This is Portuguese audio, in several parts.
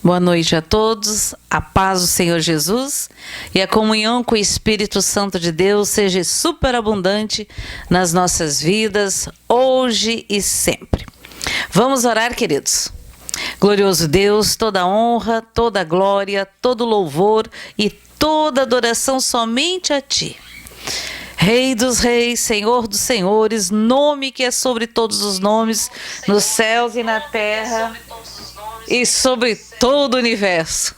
Boa noite a todos, a paz do Senhor Jesus e a comunhão com o Espírito Santo de Deus seja superabundante nas nossas vidas, hoje e sempre. Vamos orar, queridos. Glorioso Deus, toda honra, toda glória, todo louvor e toda adoração somente a Ti. Rei dos reis, Senhor dos senhores, nome que é sobre todos os nomes, nos céus e na terra e sobre todo o universo.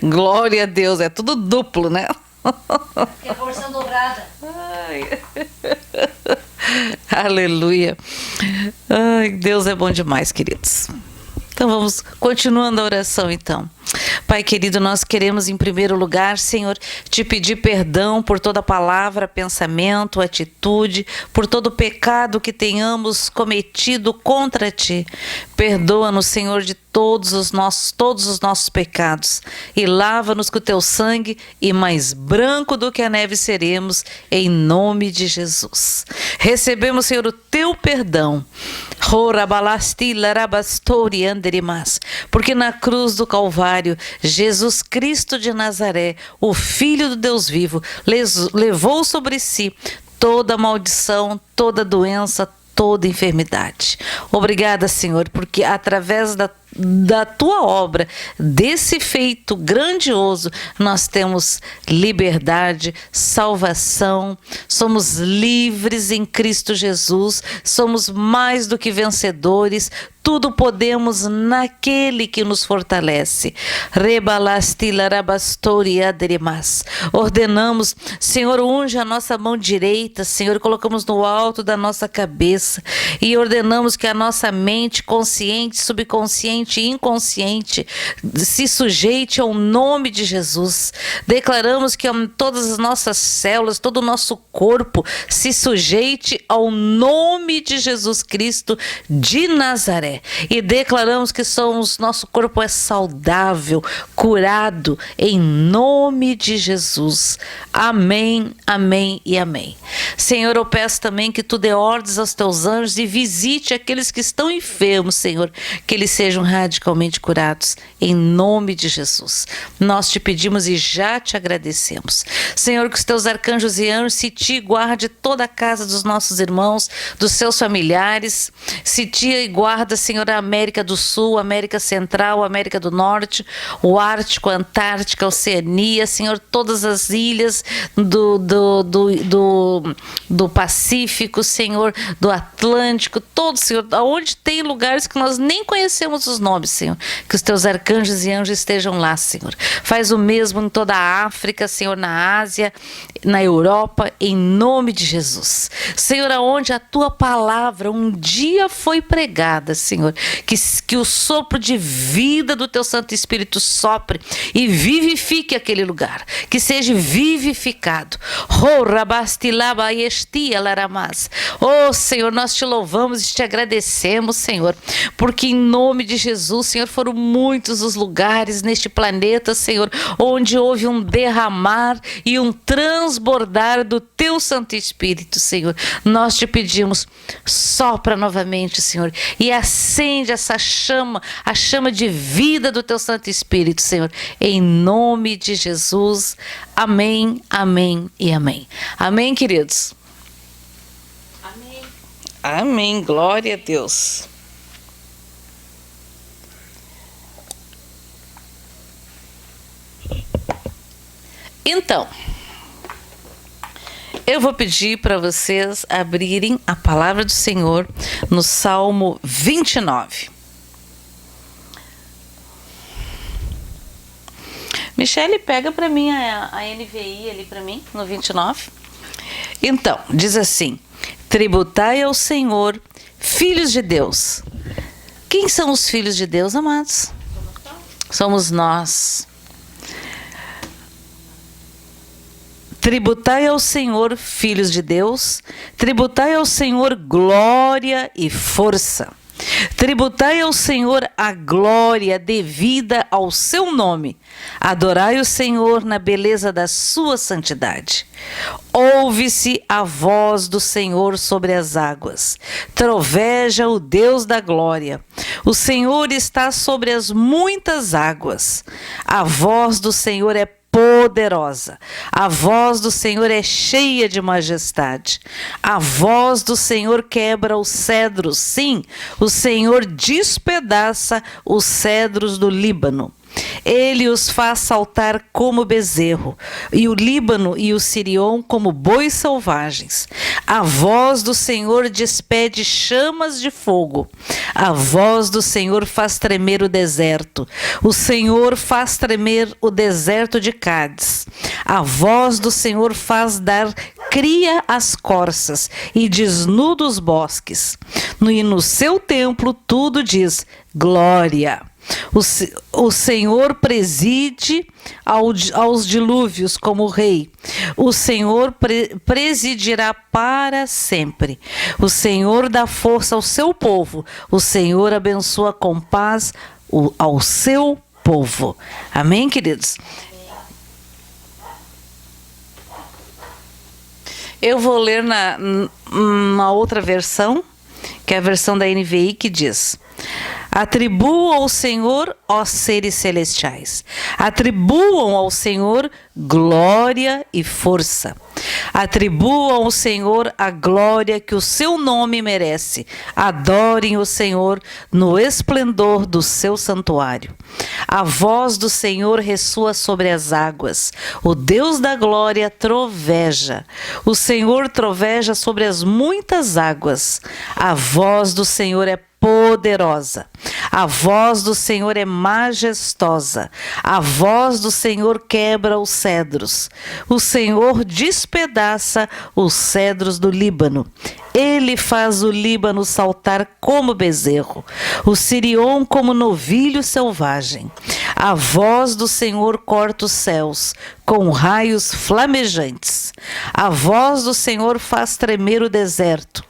Glória a Deus, é tudo duplo, né? É porção dobrada. Ai. Aleluia. Ai, Deus é bom demais, queridos. Então vamos continuando a oração então. Pai querido, nós queremos em primeiro lugar, Senhor, te pedir perdão por toda palavra, pensamento, atitude, por todo pecado que tenhamos cometido contra Ti. Perdoa-nos, Senhor, de todos os nossos pecados e lava-nos com o Teu sangue e mais branco do que a neve seremos, em nome de Jesus. Recebemos, Senhor, o Teu perdão. Porque na cruz do Calvário, Jesus Cristo de Nazaré, o Filho do Deus vivo, levou sobre si toda maldição, toda doença, toda enfermidade. Obrigada, Senhor, porque através da Tua obra, desse feito grandioso, nós temos liberdade, salvação, somos livres em Cristo Jesus, somos mais do que vencedores, tudo podemos naquele que nos fortalece. Ordenamos, Senhor, unge a nossa mão direita, Senhor, colocamos no alto da nossa cabeça e ordenamos que a nossa mente consciente, subconsciente e inconsciente se sujeite ao nome de Jesus. Declaramos que todas as nossas células, todo o nosso corpo se sujeite ao nome de Jesus Cristo de Nazaré. E declaramos que nosso corpo é saudável, curado, em nome de Jesus. Amém, amém e amém. Senhor, eu peço também que Tu dê ordens aos Teus anjos e visite aqueles que estão enfermos, Senhor, que eles sejam radicalmente curados, em nome de Jesus. Nós Te pedimos e já Te agradecemos. Senhor, que os Teus arcanjos e anjos se Te guarde toda a casa dos nossos irmãos, dos seus familiares, se Te e guarda, Senhor, a América do Sul, América Central, América do Norte, o Ártico, a Antártica, a Oceania, Senhor, todas as ilhas do Pacífico, Senhor, do Atlântico, todos, Senhor, onde tem lugares que nós nem conhecemos os nomes, Senhor, que os Teus arcanjos e anjos estejam lá, Senhor. Faz o mesmo em toda a África, Senhor, na Ásia, na Europa, em nome de Jesus. Senhor, aonde a Tua palavra um dia foi pregada, Senhor, que o sopro de vida do Teu Santo Espírito sopre e vivifique aquele lugar, que seja vivificado. Oh, Senhor, nós Te louvamos e Te agradecemos, Senhor, porque em nome de Jesus, Senhor, foram muitos os lugares neste planeta, Senhor, onde houve um derramar e um transbordar do Teu Santo Espírito, Senhor. Nós Te pedimos, sopra novamente, Senhor, e acende essa chama, a chama de vida do Teu Santo Espírito, Senhor, em nome de Jesus. Amém, amém e amém. Amém, queridos? Amém. Amém, glória a Deus. Então, eu vou pedir para vocês abrirem a palavra do Senhor no Salmo 29. Michele, pega para mim a NVI ali para mim, no 29. Então, diz assim: tributai ao Senhor, filhos de Deus. Quem são os filhos de Deus, amados? Somos nós. Tributai ao Senhor, filhos de Deus, tributai ao Senhor glória e força. Tributai ao Senhor a glória devida ao seu nome. Adorai o Senhor na beleza da sua santidade. Ouve-se a voz do Senhor sobre as águas. Troveja o Deus da glória. O Senhor está sobre as muitas águas. A voz do Senhor é poderosa. A voz do Senhor é cheia de majestade. A voz do Senhor quebra os cedros. Sim, o Senhor despedaça os cedros do Líbano. Ele os faz saltar como bezerro, e o Líbano e o Sirion como bois selvagens. A voz do Senhor despede chamas de fogo. A voz do Senhor faz tremer o deserto. O Senhor faz tremer o deserto de Cádiz. A voz do Senhor faz dar cria às corças e desnuda os bosques. E no seu templo tudo diz glória. O Senhor preside aos dilúvios como rei. O Senhor presidirá para sempre. O Senhor dá força ao seu povo. O Senhor abençoa com paz ao seu povo. Amém, queridos? Eu vou ler na outra versão, que é a versão da NVI, que diz: atribuam ao Senhor, ó seres celestiais. Atribuam ao Senhor glória e força. Atribuam ao Senhor a glória que o seu nome merece. Adorem o Senhor no esplendor do seu santuário. A voz do Senhor ressoa sobre as águas. O Deus da glória troveja. O Senhor troveja sobre as muitas águas. A voz do Senhor é poderosa. A voz do Senhor é majestosa. A voz do Senhor quebra os cedros. O Senhor despedaça os cedros do Líbano. Ele faz o Líbano saltar como bezerro, o Sirion como novilho selvagem. A voz do Senhor corta os céus com raios flamejantes. A voz do Senhor faz tremer o deserto.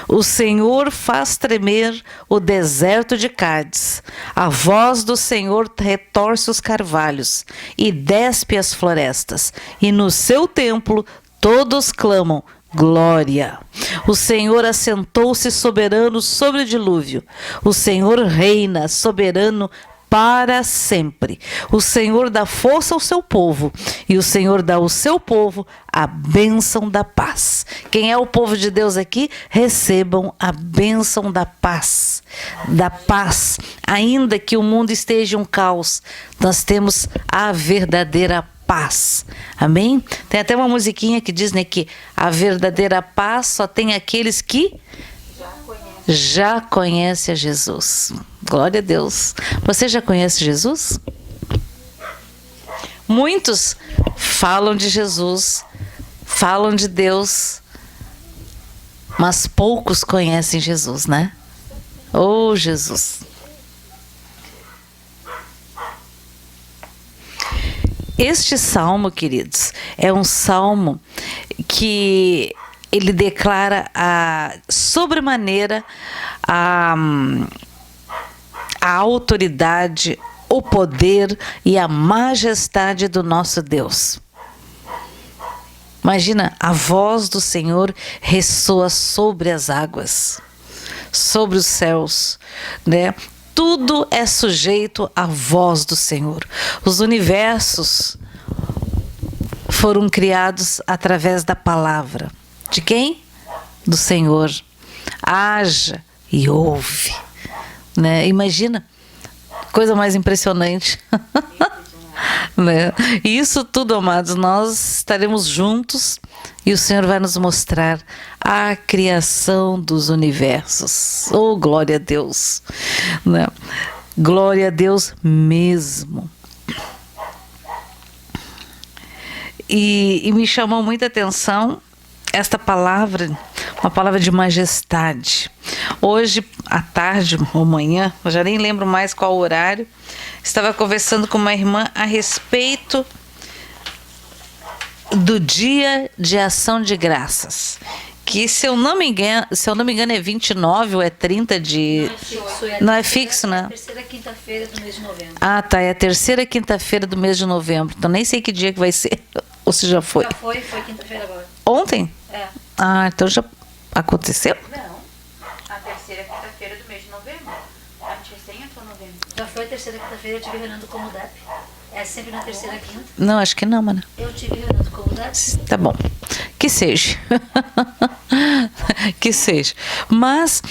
O Senhor faz tremer o deserto de Cádiz. A voz do Senhor retorce os carvalhos e despe as florestas. E no seu templo todos clamam glória. O Senhor assentou-se soberano sobre o dilúvio. O Senhor reina soberano para sempre. O Senhor dá força ao seu povo e o Senhor dá ao seu povo a bênção da paz. Quem é o povo de Deus aqui? Recebam a bênção da paz. Da paz. Ainda que o mundo esteja um caos, nós temos a verdadeira paz. Amém? Tem até uma musiquinha que diz, né, que a verdadeira paz só tem aqueles que já conhece a Jesus. Glória a Deus. Você já conhece Jesus? Muitos falam de Jesus, falam de Deus, mas poucos conhecem Jesus, né? Oh, Jesus. Este salmo, queridos, é um salmo que ele declara sobremaneira a autoridade, o poder e a majestade do nosso Deus. Imagina, a voz do Senhor ressoa sobre as águas, sobre os céus, né? Tudo é sujeito à voz do Senhor. Os universos foram criados através da palavra. De quem? Do Senhor. Haja e ouve. Né? Imagina, coisa mais impressionante. Né? E isso tudo, amados, nós estaremos juntos e o Senhor vai nos mostrar a criação dos universos. Oh, glória a Deus. Né? Glória a Deus mesmo. E me chamou muita atenção esta palavra, uma palavra de majestade. Hoje, à tarde ou manhã, eu já nem lembro mais qual horário, estava conversando com uma irmã a respeito do Dia de Ação de Graças, que, se eu não me engano, é 29 ou é 30 de... Não é fixo, né? É a terceira quinta-feira do mês de novembro. Ah, tá. É a terceira quinta-feira do mês de novembro. Então nem sei que dia que vai ser. Ou se já foi. Já foi quinta-feira agora. Ontem? É. Ah, então já aconteceu? Não, a terceira quinta-feira do mês de novembro. A gente recém entrou em novembro. Já foi a terceira quinta-feira, eu tive reunião como DEP. É sempre na terceira quinta. Não, acho que não, mano. Eu tive reunião como DEP. Tá bom. Que seja. Que seja. Mas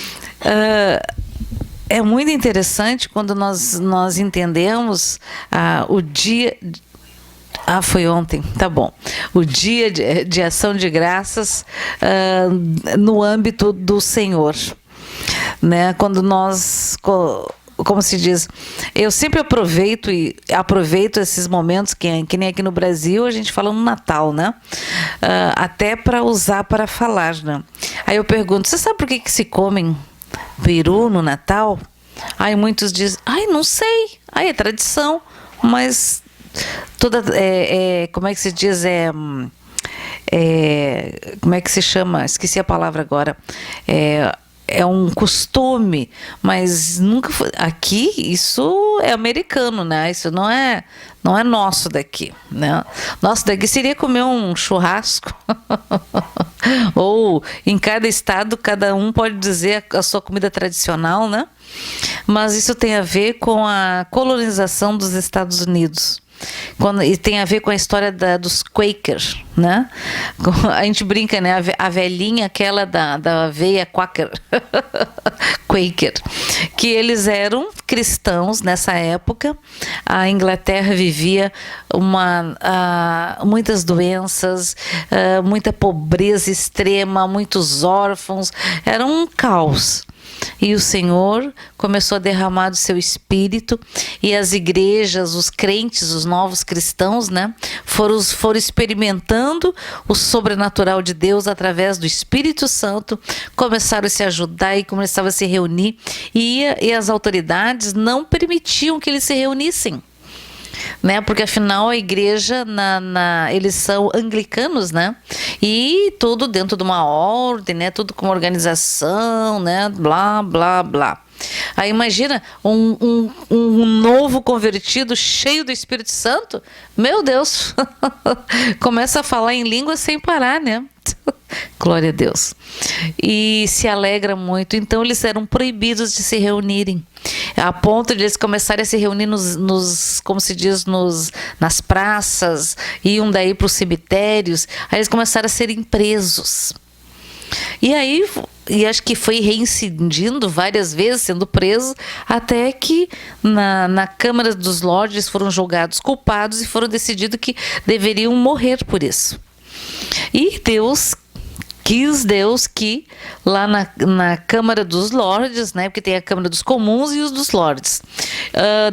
é muito interessante quando nós entendemos o dia... Ah, foi ontem, tá bom. O dia de ação de graças no âmbito do Senhor. Né? Quando nós... Como se diz, eu sempre aproveito esses momentos que nem aqui no Brasil a gente fala no Natal, né? Até para usar para falar, né? Aí eu pergunto, você sabe por que se comem peru no Natal? Aí muitos dizem, não sei, é tradição, mas como é que se diz, como é que se chama? Esqueci a palavra agora. É um costume, mas nunca foi. Aqui isso é americano, né? Isso não é nosso daqui, né? Nosso daqui seria comer um churrasco. Ou em cada estado, cada um pode dizer a sua comida tradicional, né? Mas isso tem a ver com a colonização dos Estados Unidos. E tem a ver com a história dos Quakers, né? A gente brinca, né? A velhinha, aquela da aveia Quaker, Quaker, que eles eram cristãos nessa época. A Inglaterra vivia muitas doenças, muita pobreza extrema, muitos órfãos, era um caos. E o Senhor começou a derramar do seu espírito, e as igrejas, os crentes, os novos cristãos, né, foram experimentando o sobrenatural de Deus através do Espírito Santo, começaram a se ajudar e começavam a se reunir, e as autoridades não permitiam que eles se reunissem. Né? Porque afinal a igreja, eles são anglicanos, né? E tudo dentro de uma ordem, né? Tudo com uma organização, né? Blá, blá, blá. Aí imagina um novo convertido cheio do Espírito Santo, meu Deus, começa a falar em língua sem parar, né? Glória a Deus. E se alegra muito. Então eles eram proibidos de se reunirem, a ponto de eles começarem a se reunir como se diz, nas praças, iam daí para os cemitérios. Aí eles começaram a serem presos. E aí, acho que foi reincidindo várias vezes, sendo preso, até que na Câmara dos Lordes foram julgados culpados e foram decidido que deveriam morrer por isso. E Deus que lá na Câmara dos Lordes, né, porque tem a Câmara dos Comuns e os dos Lordes,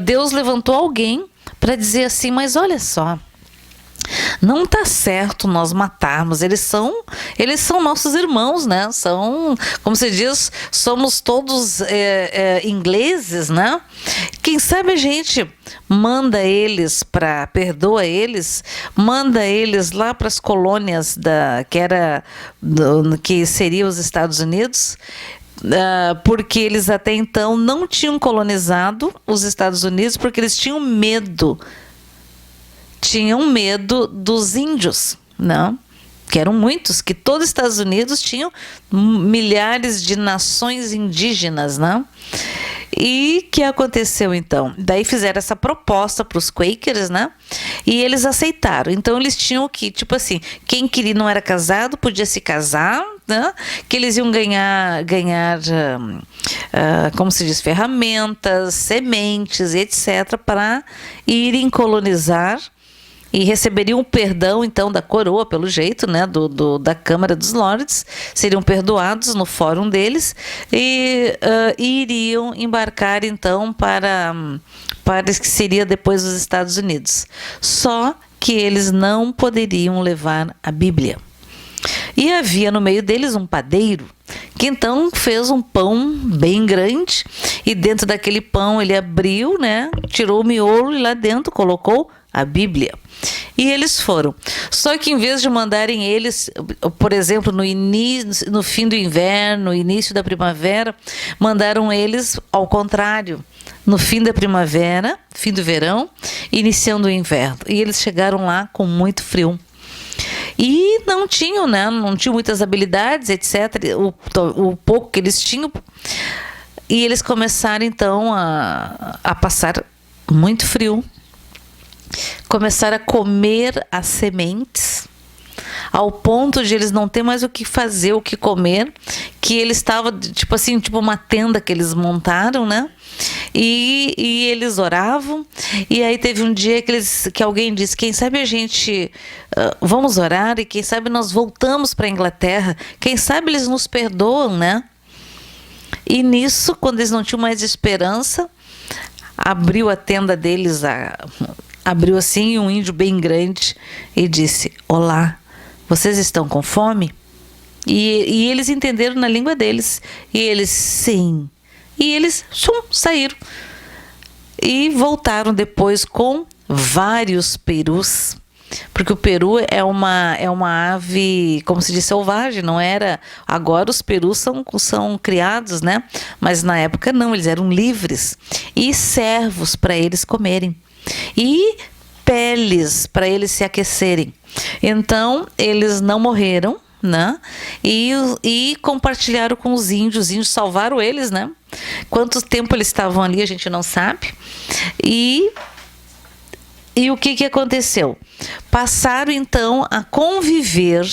Deus levantou alguém para dizer assim, mas olha só, não está certo nós matarmos, eles são nossos irmãos, né? São, como se diz, somos todos ingleses, né? Quem sabe a gente manda eles perdoa eles, manda eles lá para as colônias que seria os Estados Unidos, porque eles até então não tinham colonizado os Estados Unidos, porque eles tinham medo dos índios, não? Que eram muitos, que todos os Estados Unidos tinham milhares de nações indígenas, não? E o que aconteceu então? Daí fizeram essa proposta para os Quakers, né? E eles aceitaram. Então eles tinham que, tipo assim, quem queria não era casado podia se casar, né? Que eles iam ganhar como se diz, ferramentas, sementes, etc., para irem colonizar. E receberiam perdão, então, da coroa, pelo jeito, né, da Câmara dos Lordes, seriam perdoados no fórum deles e iriam embarcar, então, para que seria depois os Estados Unidos. Só que eles não poderiam levar a Bíblia. E havia no meio deles um padeiro, que então fez um pão bem grande, e dentro daquele pão ele abriu, né, tirou o miolo e lá dentro colocou a Bíblia. E eles foram. Só que em vez de mandarem eles, por exemplo, no fim do inverno, início da primavera, mandaram eles ao contrário, no fim da primavera, fim do verão, iniciando o inverno. E eles chegaram lá com muito frio. E não tinham, né? Não tinham muitas habilidades, etc. O pouco que eles tinham. E eles começaram, então, a passar muito frio. Começaram a comer as sementes, ao ponto de eles não ter mais o que fazer, o que comer, que eles estavam, tipo assim, tipo uma tenda que eles montaram, né? E eles oravam, e aí teve um dia que alguém disse, quem sabe a gente, vamos orar, e quem sabe nós voltamos para a Inglaterra, quem sabe eles nos perdoam, né? E nisso, quando eles não tinham mais esperança, abriu a tenda deles, abriu assim um índio bem grande e disse, olá, vocês estão com fome? E eles entenderam na língua deles. E eles, sim. E eles saíram. E voltaram depois com vários perus. Porque o peru é uma ave, como se diz, selvagem, não era... Agora os perus são criados, né? Mas na época não, eles eram livres. E servos para eles comerem. E peles para eles se aquecerem. Então, eles não morreram, né? E compartilharam com os índios salvaram eles, né? Quanto tempo eles estavam ali, a gente não sabe. E o que aconteceu? Passaram, então, a conviver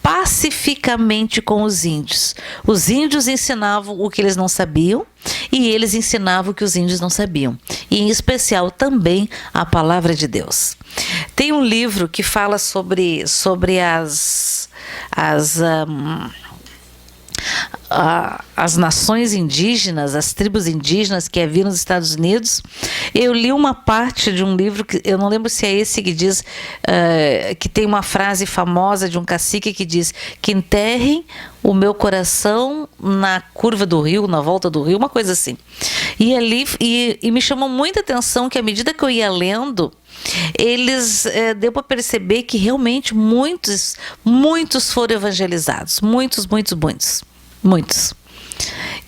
pacificamente com os índios. Os índios ensinavam o que eles não sabiam e eles ensinavam o que os índios não sabiam. E, em especial, também a palavra de Deus. Tem um livro que fala sobre as nações indígenas, as tribos indígenas que haviam nos Estados Unidos. Eu li uma parte de um livro, que eu não lembro se é esse que diz, que tem uma frase famosa de um cacique que diz que enterrem o meu coração na curva do rio, na volta do rio, uma coisa assim. E ali e me chamou muita atenção que à medida que eu ia lendo, eles deu para perceber que realmente muitos foram evangelizados, muitos.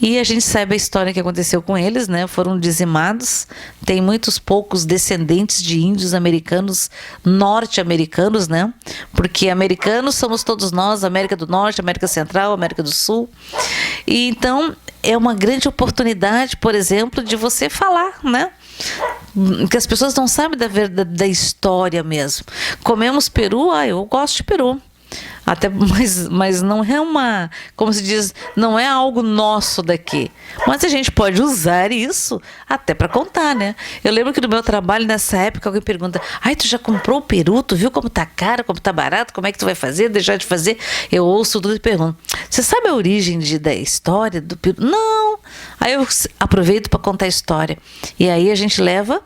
E a gente sabe a história que aconteceu com eles, né? Foram dizimados. Tem muitos poucos descendentes de índios americanos, norte-americanos, né? Porque americanos somos todos nós, América do Norte, América Central, América do Sul. E então é uma grande oportunidade, por exemplo, de você falar, né? Que as pessoas não sabem da história mesmo. Comemos peru, eu gosto de peru. Até, mas não é uma, como se diz, não é algo nosso daqui. Mas a gente pode usar isso até para contar, né? Eu lembro que no meu trabalho, nessa época, alguém pergunta, tu já comprou o peru? Tu viu como tá caro, como tá barato? Como é que tu vai fazer, deixar de fazer? Eu ouço tudo e pergunto, você sabe a origem da história do peru? Não! Aí eu aproveito para contar a história. E aí a gente leva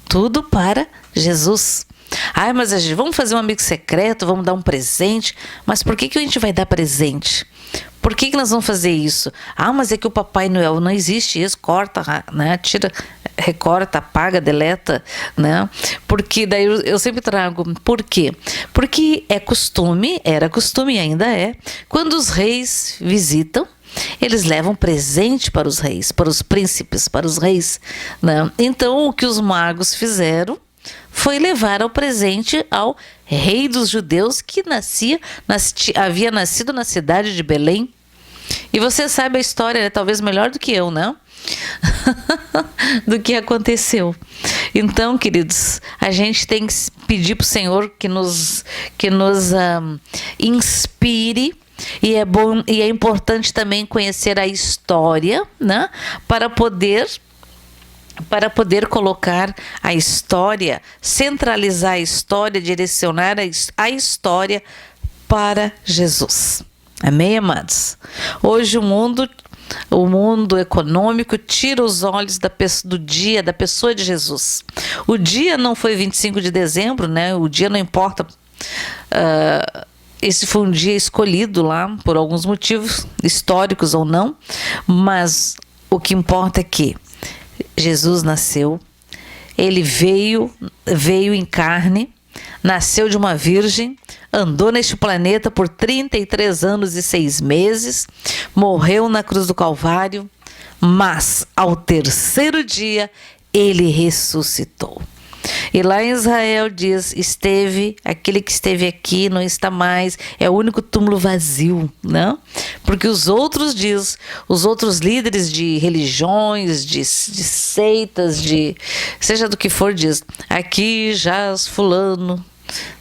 tudo para Jesus. Mas a gente, vamos fazer um amigo secreto, vamos dar um presente. Mas por que a gente vai dar presente? Por que nós vamos fazer isso? Mas é que o Papai Noel não existe isso, corta, né? Tira, recorta, apaga, deleta, né? Porque daí eu sempre trago. Por quê? Porque era costume e ainda é, quando os reis visitam, eles levam presente para os reis, para os príncipes, para os reis, né? Então o que os magos fizeram foi levar ao presente ao rei dos judeus que havia nascido na cidade de Belém. E você sabe a história, né? Talvez melhor do que eu, né? Do que aconteceu. Então, queridos, a gente tem que pedir para o Senhor que nos inspire. E é bom e é importante também conhecer a história, né? Para poder colocar a história, centralizar a história, direcionar a história para Jesus. Amém, amados? Hoje o mundo econômico tira os olhos do dia, da pessoa de Jesus. O dia não foi 25 de dezembro, né? O dia não importa. Esse foi um dia escolhido lá por alguns motivos, históricos ou não, mas o que importa é que Jesus nasceu ele veio em carne, nasceu de uma virgem, andou neste planeta por 33 anos e 6 meses, morreu na cruz do Calvário, mas ao terceiro dia ele ressuscitou. E lá em Israel diz, aquele que esteve aqui não está mais, é o único túmulo vazio, não? Porque os outros líderes de religiões, de seitas, seja do que for, diz, aqui jaz fulano,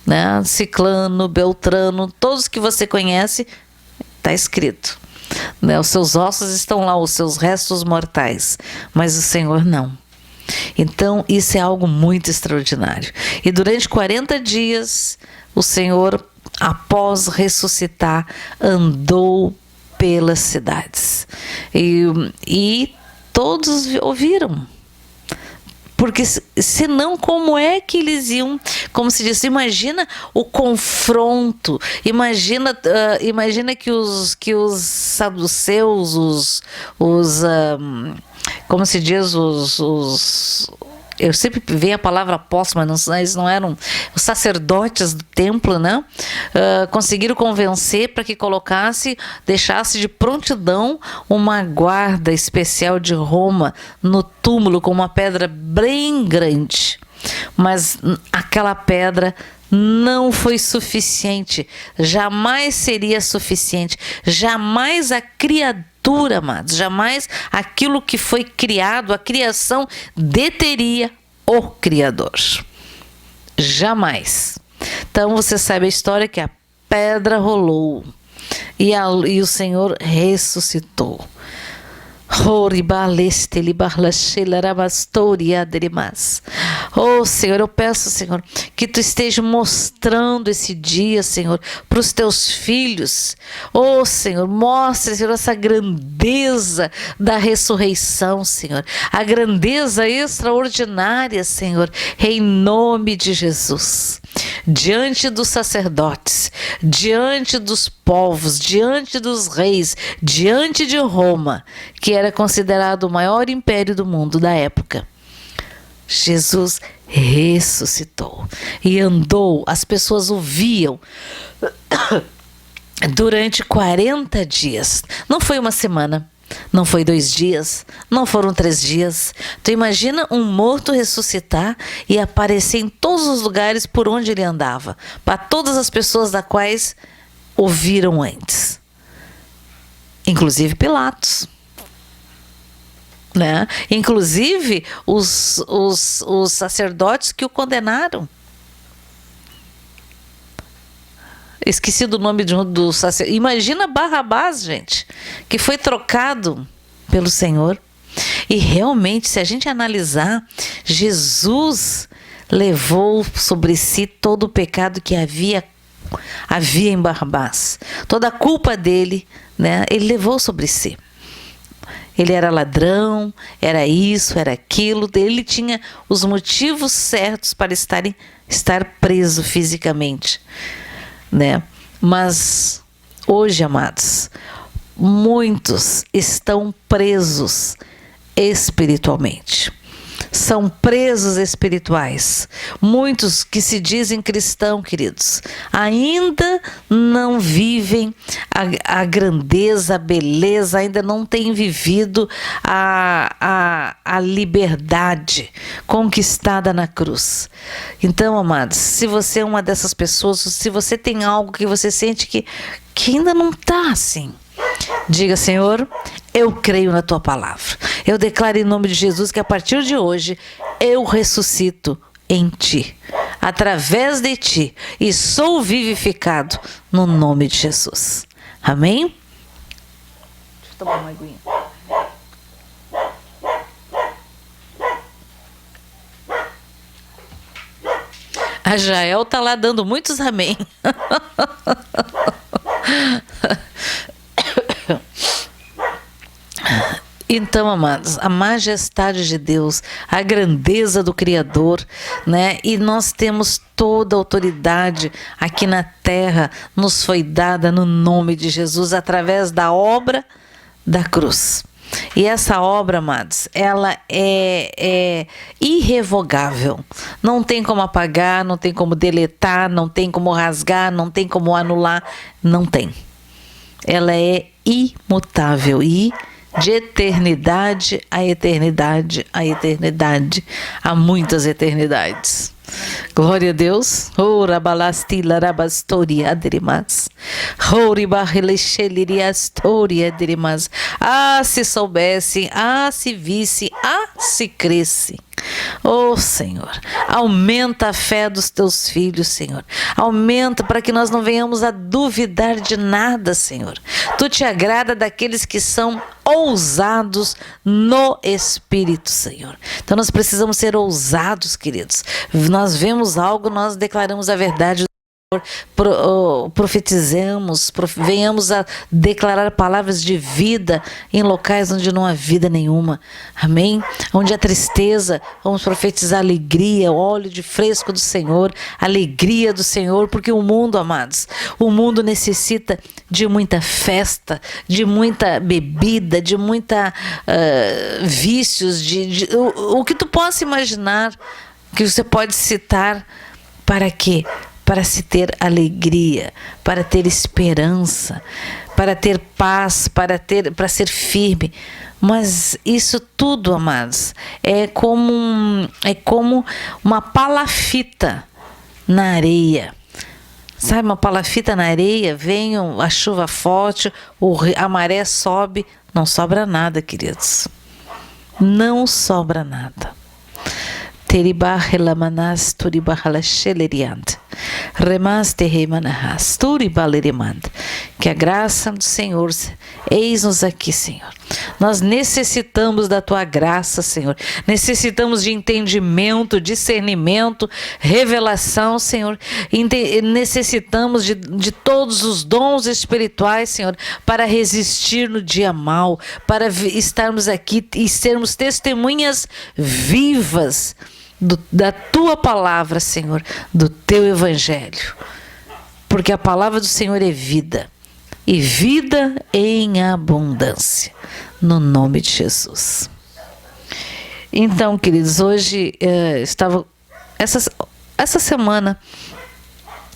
né? Ciclano, Beltrano, todos que você conhece, está escrito, né? Os seus ossos estão lá, os seus restos mortais, mas o Senhor não. Então, isso é algo muito extraordinário. E durante 40 dias, o Senhor, após ressuscitar, andou pelas cidades. E todos ouviram. Porque senão, como é que eles iam, como se diz, imagina o confronto, imagina que os saduceus, como se diz, eu sempre vejo a palavra apóstolo, mas eles não eram os sacerdotes do templo, né? Conseguiram convencer para que deixasse de prontidão uma guarda especial de Roma no túmulo com uma pedra bem grande. Mas aquela pedra não foi suficiente, jamais seria suficiente, jamais a criatura, amados, jamais aquilo que foi criado, a criação deteria o Criador. Jamais. Então você sabe a história que a pedra rolou e o Senhor ressuscitou. Oh Senhor, eu peço, Senhor, que Tu esteja mostrando esse dia, Senhor, para os Teus filhos. Oh Senhor, mostre, Senhor, essa grandeza da ressurreição, Senhor, a grandeza extraordinária, Senhor, em nome de Jesus. Diante dos sacerdotes, diante dos povos, diante dos reis, diante de Roma, que era considerado o maior império do mundo da época, Jesus ressuscitou e andou, as pessoas o viam durante 40 dias. Não foi uma semana, não foi 2 dias, não foram 3 dias. Tu imagina um morto ressuscitar e aparecer em todos os lugares por onde ele andava, para todas as pessoas das quais ouviram antes, inclusive Pilatos, né? Inclusive os sacerdotes que o condenaram. Esqueci do nome do sacerdote. Imagina Barrabás, gente, que foi trocado pelo Senhor. E realmente, se a gente analisar, Jesus levou sobre si todo o pecado que havia em Barrabás. Toda a culpa dele, né, ele levou sobre si. Ele era ladrão, era isso, era aquilo. Ele tinha os motivos certos para estar preso fisicamente, né? Mas hoje, amados, muitos estão presos espiritualmente. São presos espirituais. Muitos que se dizem cristãos, queridos, ainda não vivem a grandeza, a beleza, ainda não têm vivido a liberdade conquistada na cruz. Então, amados, se você é uma dessas pessoas, se você tem algo que você sente que ainda não está assim, diga: Senhor, eu creio na Tua palavra. Eu declaro em nome de Jesus que a partir de hoje eu ressuscito em Ti, através de Ti, e sou vivificado no nome de Jesus. Amém? Deixa eu tomar uma aguinha. A Jael tá lá dando muitos amém. Então, amados, a majestade de Deus, a grandeza do Criador, né? E nós temos toda a autoridade aqui na terra, nos foi dada no nome de Jesus, através da obra da cruz. E essa obra, amados, ela é irrevogável. Não tem como apagar, não tem como deletar, não tem como rasgar, não tem como anular, não tem. Ela é imutável e de eternidade a eternidade a eternidade, há muitas eternidades. Glória a Deus. Ora balastila rabastoria adrimas. Ori barrelexeliriastoria adrimas. Ah, se soubesse, ah, se visse, ah, se cresce. Oh, Senhor, aumenta a fé dos teus filhos, Senhor. Aumenta para que nós não venhamos a duvidar de nada, Senhor. Tu te agrada daqueles que são ousados no Espírito, Senhor. Então nós precisamos ser ousados, queridos. Nós vemos algo, nós declaramos a verdade. Profetizemos, venhamos a declarar palavras de vida em locais onde não há vida nenhuma, amém? Onde há tristeza, vamos profetizar alegria, óleo de fresco do Senhor, alegria do Senhor, porque o mundo, amados, o mundo necessita de muita festa, de muita bebida, de muita vícios, o que tu possa imaginar, que você pode citar, para quê? Para se ter alegria, para ter esperança, para ter paz, para ser firme. Mas isso tudo, amados, é como uma palafita na areia. Sabe, uma palafita na areia, vem a chuva forte, a maré sobe, não sobra nada, queridos. Não sobra nada. Teribahelamanás turibahalasheleriant. Que a graça do Senhor, eis-nos aqui, Senhor. Nós necessitamos da tua graça, Senhor. Necessitamos de entendimento, discernimento, revelação, Senhor. Necessitamos de todos os dons espirituais, Senhor, para resistir no dia mau, para estarmos aqui e sermos testemunhas vivas da tua palavra, Senhor, do teu evangelho, porque a palavra do Senhor é vida, e vida em abundância, no nome de Jesus. Então, queridos, hoje essa semana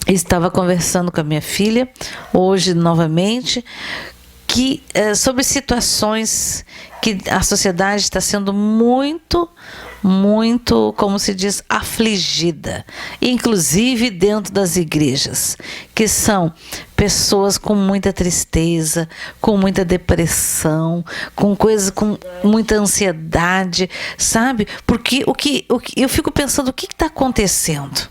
estava conversando com a minha filha, hoje novamente, sobre situações que a sociedade está sendo muito, como se diz, afligida, inclusive dentro das igrejas, que são pessoas com muita tristeza, com muita depressão, com muita ansiedade, sabe? Porque eu fico pensando, o que está acontecendo?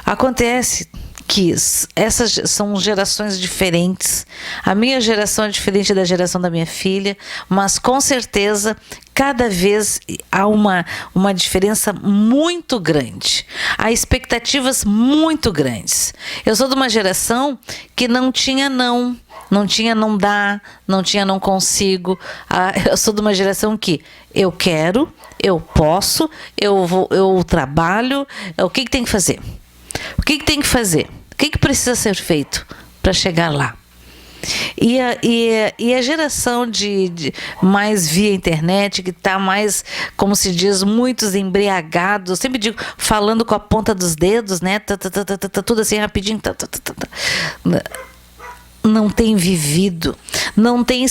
Acontece que essas são gerações diferentes. A minha geração é diferente da geração da minha filha, mas com certeza cada vez há uma diferença muito grande. Há expectativas muito grandes. Eu sou de uma geração que não tinha não tinha não dá, não tinha não consigo. Eu sou de uma geração que eu quero, eu posso, eu trabalho. O que tem que fazer? O que tem que fazer? O que precisa ser feito para chegar lá? E a geração de mais via internet, que está mais, como se diz, muitos embriagados, eu sempre digo, falando com a ponta dos dedos, né? Tudo assim rapidinho. Não tem vivido, não tem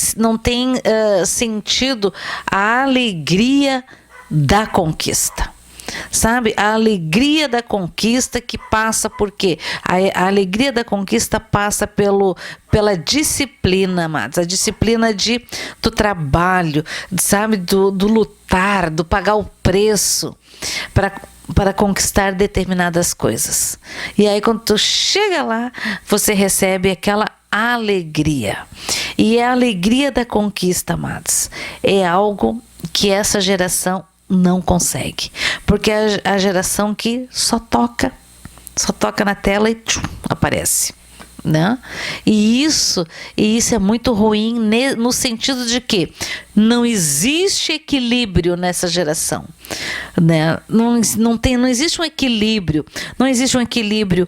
sentido a alegria da conquista. Sabe, a alegria da conquista que passa por quê? A alegria da conquista passa pela disciplina, amados, a disciplina do trabalho, sabe, do lutar, do pagar o preço para conquistar determinadas coisas. E aí quando tu chega lá, você recebe aquela alegria. E a alegria da conquista, amados, é algo que essa geração não consegue, porque é a geração que só toca na tela e aparece, né? E isso é muito ruim no sentido de que não existe equilíbrio nessa geração, né? Não existe um equilíbrio, não existe um equilíbrio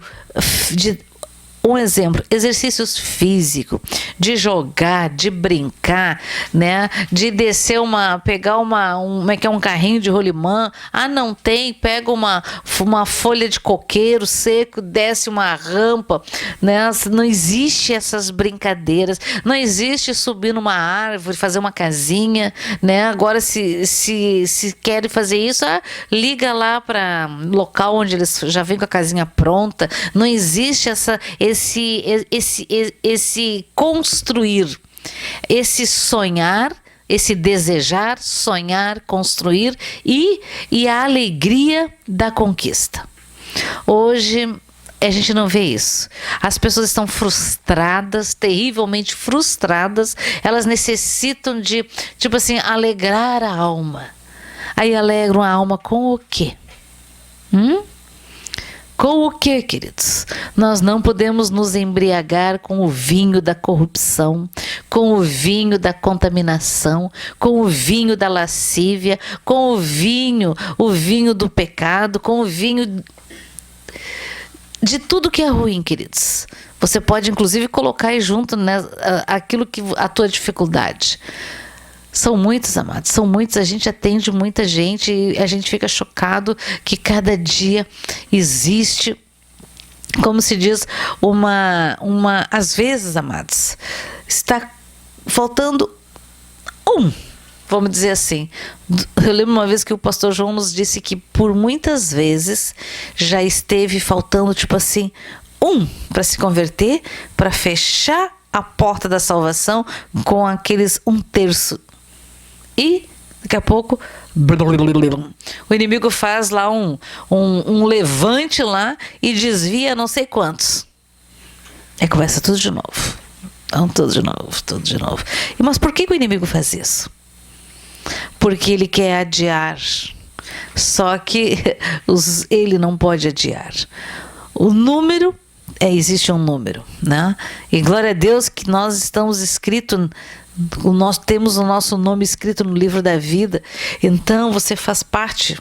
um exemplo, exercícios físicos, de jogar, de brincar, né? De descer pegar um carrinho de rolimã. Ah, não tem, pega uma folha de coqueiro seco, desce uma rampa, né? Não existe essas brincadeiras, não existe subir numa árvore, fazer uma casinha, né? Agora, se querem fazer isso, liga lá para local onde eles já vêm com a casinha pronta. Não existe esse construir, esse sonhar, esse desejar, sonhar, construir e a alegria da conquista. Hoje a gente não vê isso. As pessoas estão frustradas, terrivelmente frustradas. Elas necessitam de, tipo assim, alegrar a alma. Aí alegram a alma com o quê? Com o que, queridos? Nós não podemos nos embriagar com o vinho da corrupção, com o vinho da contaminação, com o vinho da lascívia, com o vinho do pecado, com o vinho de tudo que é ruim, queridos. Você pode, inclusive, colocar aí junto, né, aquilo que a tua dificuldade. São muitos, amados, são muitos. A gente atende muita gente e a gente fica chocado que cada dia existe, como se diz, às vezes, amados, está faltando vamos dizer assim. Eu lembro uma vez que o pastor João nos disse que por muitas vezes já esteve faltando, tipo assim, para se converter, para fechar a porta da salvação com aqueles 1/3. E daqui a pouco o inimigo faz lá um levante lá e desvia não sei quantos. Aí começa tudo de novo. Tudo de novo. Mas por que o inimigo faz isso? Porque ele quer adiar. Só que ele não pode adiar. O número, existe um número, né? E glória a Deus que nós estamos escritos, temos o nosso nome escrito no livro da vida. Então você faz parte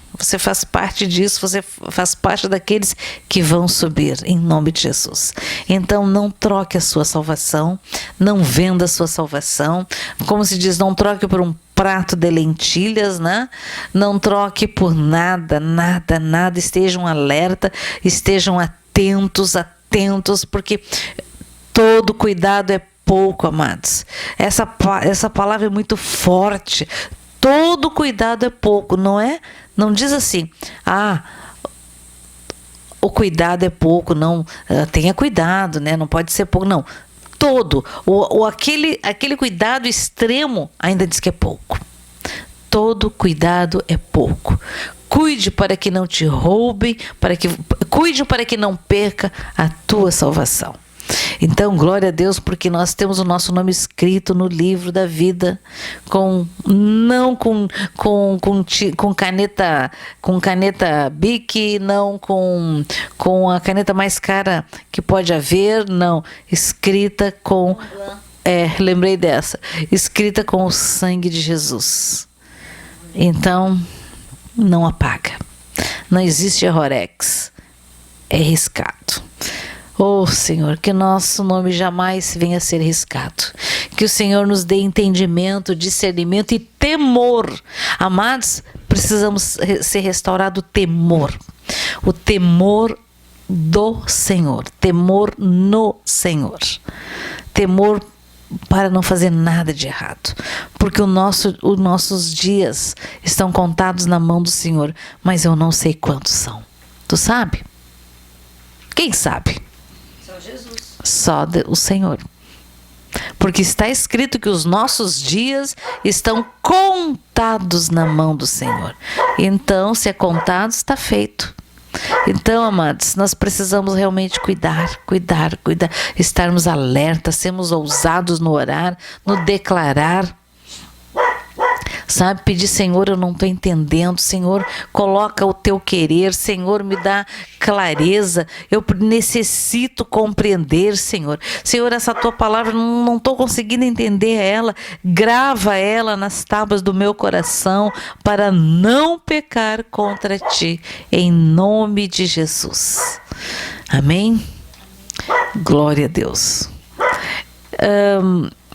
disso, você faz parte daqueles que vão subir em nome de Jesus. Então não troque a sua salvação, não venda a sua salvação, como se diz, não troque por um prato de lentilhas, né? Não troque por nada, estejam alerta, estejam atentos, porque todo cuidado é pouco, amados. Essa palavra é muito forte. Todo cuidado é pouco, não é? Não diz assim, o cuidado é pouco, não, tenha cuidado, né? Não pode ser pouco, não. Todo, aquele cuidado extremo ainda diz que é pouco. Todo cuidado é pouco. Cuide para que não te roubem, cuide para que não perca a tua salvação. Então, glória a Deus, porque nós temos o nosso nome escrito no livro da vida, não com caneta Bic, não com a caneta mais cara que pode haver, não, escrita com, lembrei dessa, escrita com o sangue de Jesus. Então, não apaga, não existe errorex, é riscado. Oh, Senhor, que nosso nome jamais venha a ser riscado. Que o Senhor nos dê entendimento, discernimento e temor. Amados, precisamos ser restaurado o temor. O temor do Senhor. Temor no Senhor. Temor para não fazer nada de errado. Porque os nossos dias estão contados na mão do Senhor. Mas eu não sei quantos são. Tu sabe? Quem sabe? Jesus. Só o Senhor. Porque está escrito que os nossos dias estão contados na mão do Senhor. Então, se é contado, está feito. Então, amados, nós precisamos realmente cuidar, estarmos alertas, sermos ousados no orar, no declarar. Sabe, pedir, Senhor, eu não estou entendendo, Senhor, coloca o teu querer, Senhor, me dá clareza, eu necessito compreender, Senhor, essa tua palavra, não estou conseguindo entender ela, grava ela nas tábuas do meu coração, para não pecar contra ti, em nome de Jesus, amém? Glória a Deus.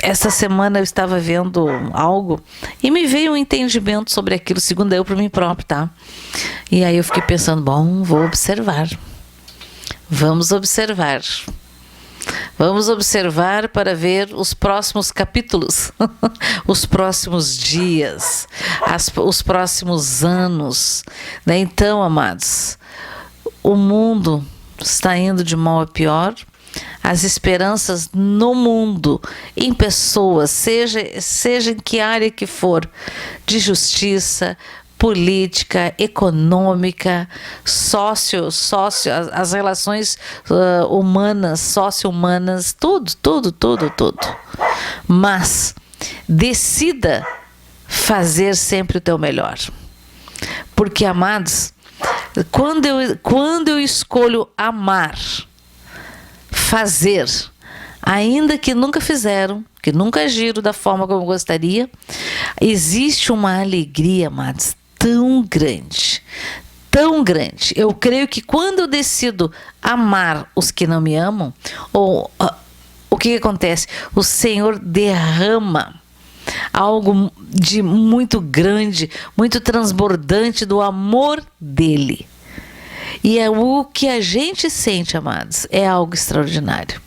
Essa semana eu estava vendo algo e me veio um entendimento sobre aquilo, segundo eu, para mim próprio, tá? E aí eu fiquei pensando, bom, vou observar. Vamos observar. Vamos observar para ver os próximos capítulos, os próximos dias, os próximos anos, né? Então, amados, o mundo está indo de mal a pior. As esperanças no mundo, em pessoas, seja em que área que for, de justiça, política, econômica, as relações humanas, socio-humanas, tudo. Mas decida fazer sempre o teu melhor. Porque, amados, quando eu escolho amar, fazer, ainda que nunca fizeram, que nunca agiram da forma como eu gostaria, existe uma alegria, amados, tão grande. Eu creio que quando eu decido amar os que não me amam, o que acontece? O Senhor derrama algo de muito grande, muito transbordante do amor dele. E é o que a gente sente, amados, é algo extraordinário.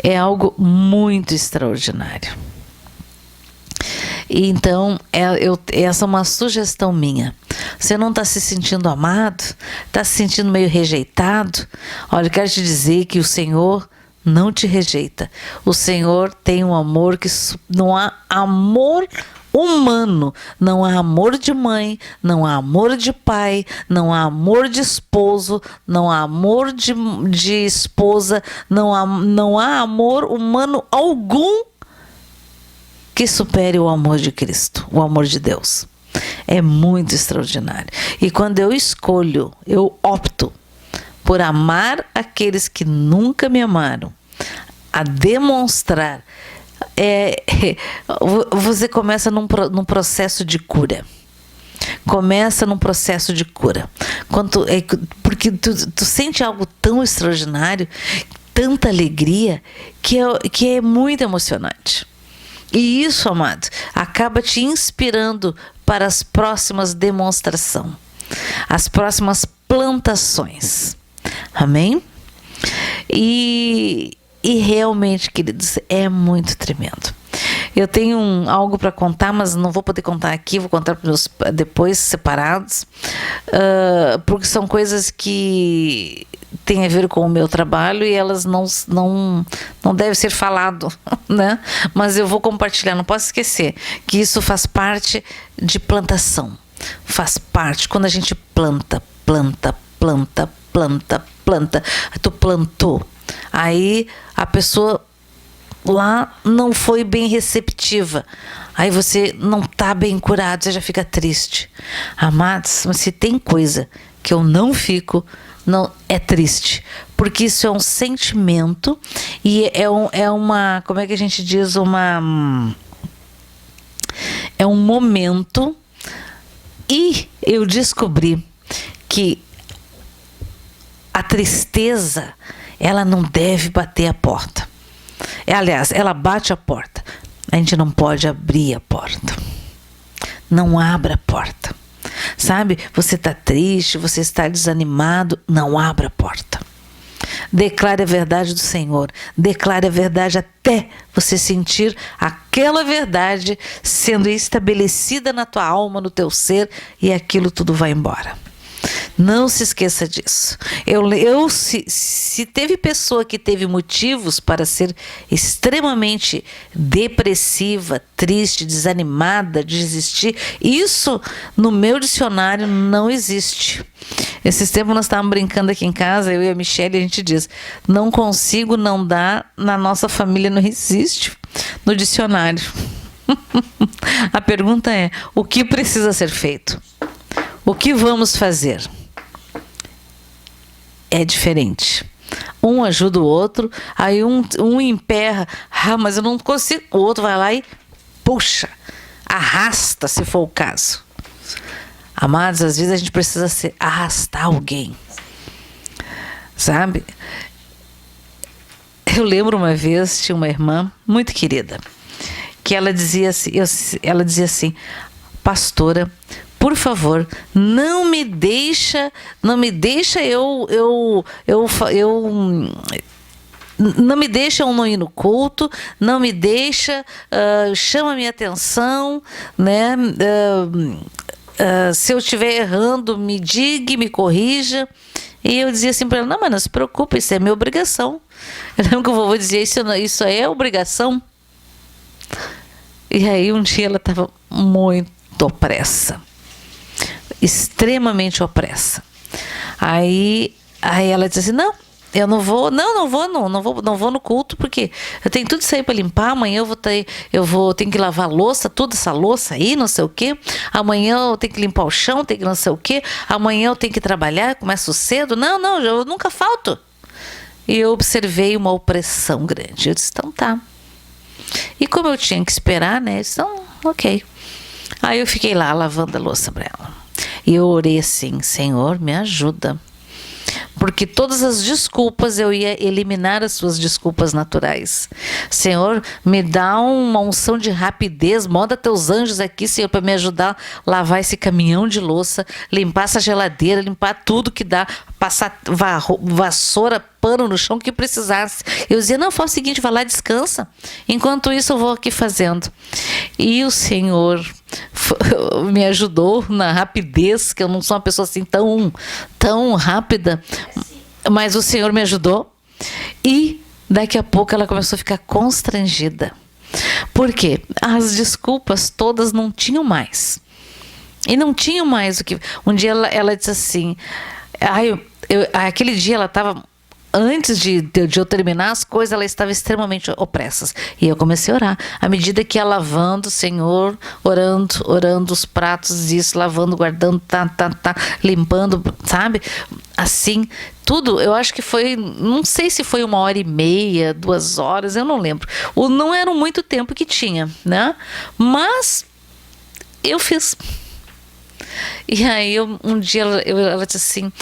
É algo muito extraordinário. E então, essa é uma sugestão minha. Você não está se sentindo amado? Está se sentindo meio rejeitado? Olha, eu quero te dizer que o Senhor não te rejeita. O Senhor tem um amor que não há amor humano, não há amor de mãe, não há amor de pai, não há amor de esposo, não há amor de esposa, não há amor humano algum que supere o amor de Cristo, o amor de Deus. É muito extraordinário. E quando eu opto por amar aqueles que nunca me amaram, a demonstrar, você começa num processo de cura. Porque tu sente algo tão extraordinário, tanta alegria, que é muito emocionante. E isso, amado, acaba te inspirando para as próximas demonstrações, as próximas plantações. Amém? E realmente, queridos, é muito tremendo. Eu tenho algo para contar, mas não vou poder contar aqui, vou contar para meus depois separados, porque são coisas que têm a ver com o meu trabalho e elas não devem ser falado, né? Mas eu vou compartilhar, não posso esquecer que isso faz parte de plantação, faz parte quando a gente planta, tu plantou, aí a pessoa lá não foi bem receptiva, aí você não está bem curado, você já fica triste. Amados, mas se tem coisa que eu não fico, não é triste, porque isso é um sentimento e é uma, como é que a gente diz, é um momento. E eu descobri que a tristeza, ela não deve bater a porta. Aliás, ela bate a porta. A gente não pode abrir a porta. Não abra a porta. Sabe? Você está triste, você está desanimado. Não abra a porta. Declare a verdade do Senhor. Declare a verdade até você sentir aquela verdade sendo estabelecida na tua alma, no teu ser, e aquilo tudo vai embora. Não se esqueça disso. Se teve pessoa que teve motivos para ser extremamente depressiva, triste, desanimada, desistir, isso no meu dicionário não existe. Esses tempos nós estávamos brincando aqui em casa, eu e a Michelle, a gente diz, não consigo, não dá, na nossa família não existe no dicionário. A pergunta é, o que precisa ser feito? O que vamos fazer? É diferente. Um ajuda o outro, aí um emperra, mas eu não consigo. O outro vai lá e puxa, arrasta, se for o caso. Amados, às vezes a gente precisa arrastar alguém. sabe? Eu lembro uma vez, tinha uma irmã muito querida, que ela dizia assim, pastora, por favor, não me deixa não me deixa eu não ir no culto, não me deixa, chama minha atenção, né? Se eu estiver errando, me diga e me corrija. E eu dizia assim para ela, não se preocupe, isso é minha obrigação. Eu lembro que o vovô dizia, isso é obrigação. E aí um dia ela estava muito opressa, extremamente opressa. Aí ela disse assim, eu não vou no culto, porque eu tenho tudo isso aí para limpar. Amanhã eu tenho que lavar a louça, toda essa louça aí, não sei o quê. Amanhã eu tenho que limpar o chão, tenho que não sei o quê. Amanhã eu tenho que trabalhar, começo cedo. Eu nunca falto. E eu observei uma opressão grande. Eu disse, então tá. E como eu tinha que esperar, né? Eu disse, então, ok. Aí eu fiquei lá lavando a louça para ela. E eu orei assim, Senhor, me ajuda. Porque todas as desculpas eu ia eliminar as suas desculpas naturais. Senhor, me dá uma unção de rapidez, manda teus anjos aqui, Senhor, para me ajudar a lavar esse caminhão de louça, limpar essa geladeira, limpar tudo que dá, passar vassoura, pano no chão que precisasse. Eu dizia, faz o seguinte, vai lá, descansa. Enquanto isso eu vou aqui fazendo. E o Senhor me ajudou na rapidez, que eu não sou uma pessoa assim tão rápida, mas o Senhor me ajudou. E daqui a pouco ela começou a ficar constrangida. Por quê? As desculpas todas não tinham mais. E não tinham mais o que... Um dia ela disse assim... aquele dia ela estava... Antes de eu terminar as coisas, ela estava extremamente opressa. E eu comecei a orar. À medida que ia lavando, Senhor, orando os pratos, isso, lavando, guardando, limpando, sabe? Assim, tudo, eu acho que foi, não sei se foi 1h30, 2 horas, eu não lembro. Não era muito tempo que tinha, né? Mas eu fiz. E aí um dia ela disse assim,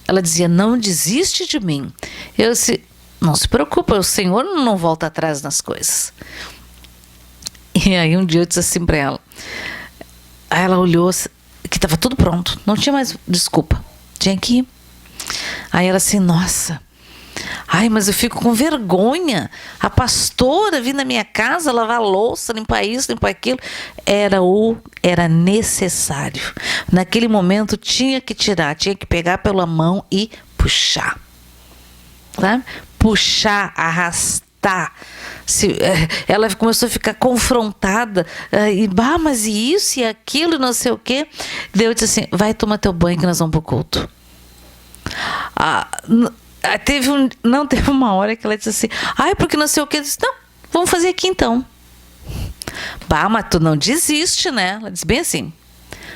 ela dizia, não desiste de mim. Eu disse, não se preocupa, o Senhor não volta atrás nas coisas. E aí um dia eu disse assim para ela, aí ela olhou que estava tudo pronto, não tinha mais desculpa, tinha que ir. Aí ela assim, nossa, mas eu fico com vergonha, a pastora vir na minha casa lavar a louça, limpar isso, limpar aquilo. Era necessário. Naquele momento tinha que tirar, tinha que pegar pela mão e puxar. Tá? Puxar, arrastar. Ela começou a ficar confrontada. Mas e isso e aquilo, não sei o quê. Deus disse assim, vai tomar teu banho que nós vamos pro culto. Teve uma hora que ela disse assim, porque não sei o que, eu disse, não, vamos fazer aqui então. Mas tu não desiste, né? Ela disse bem assim,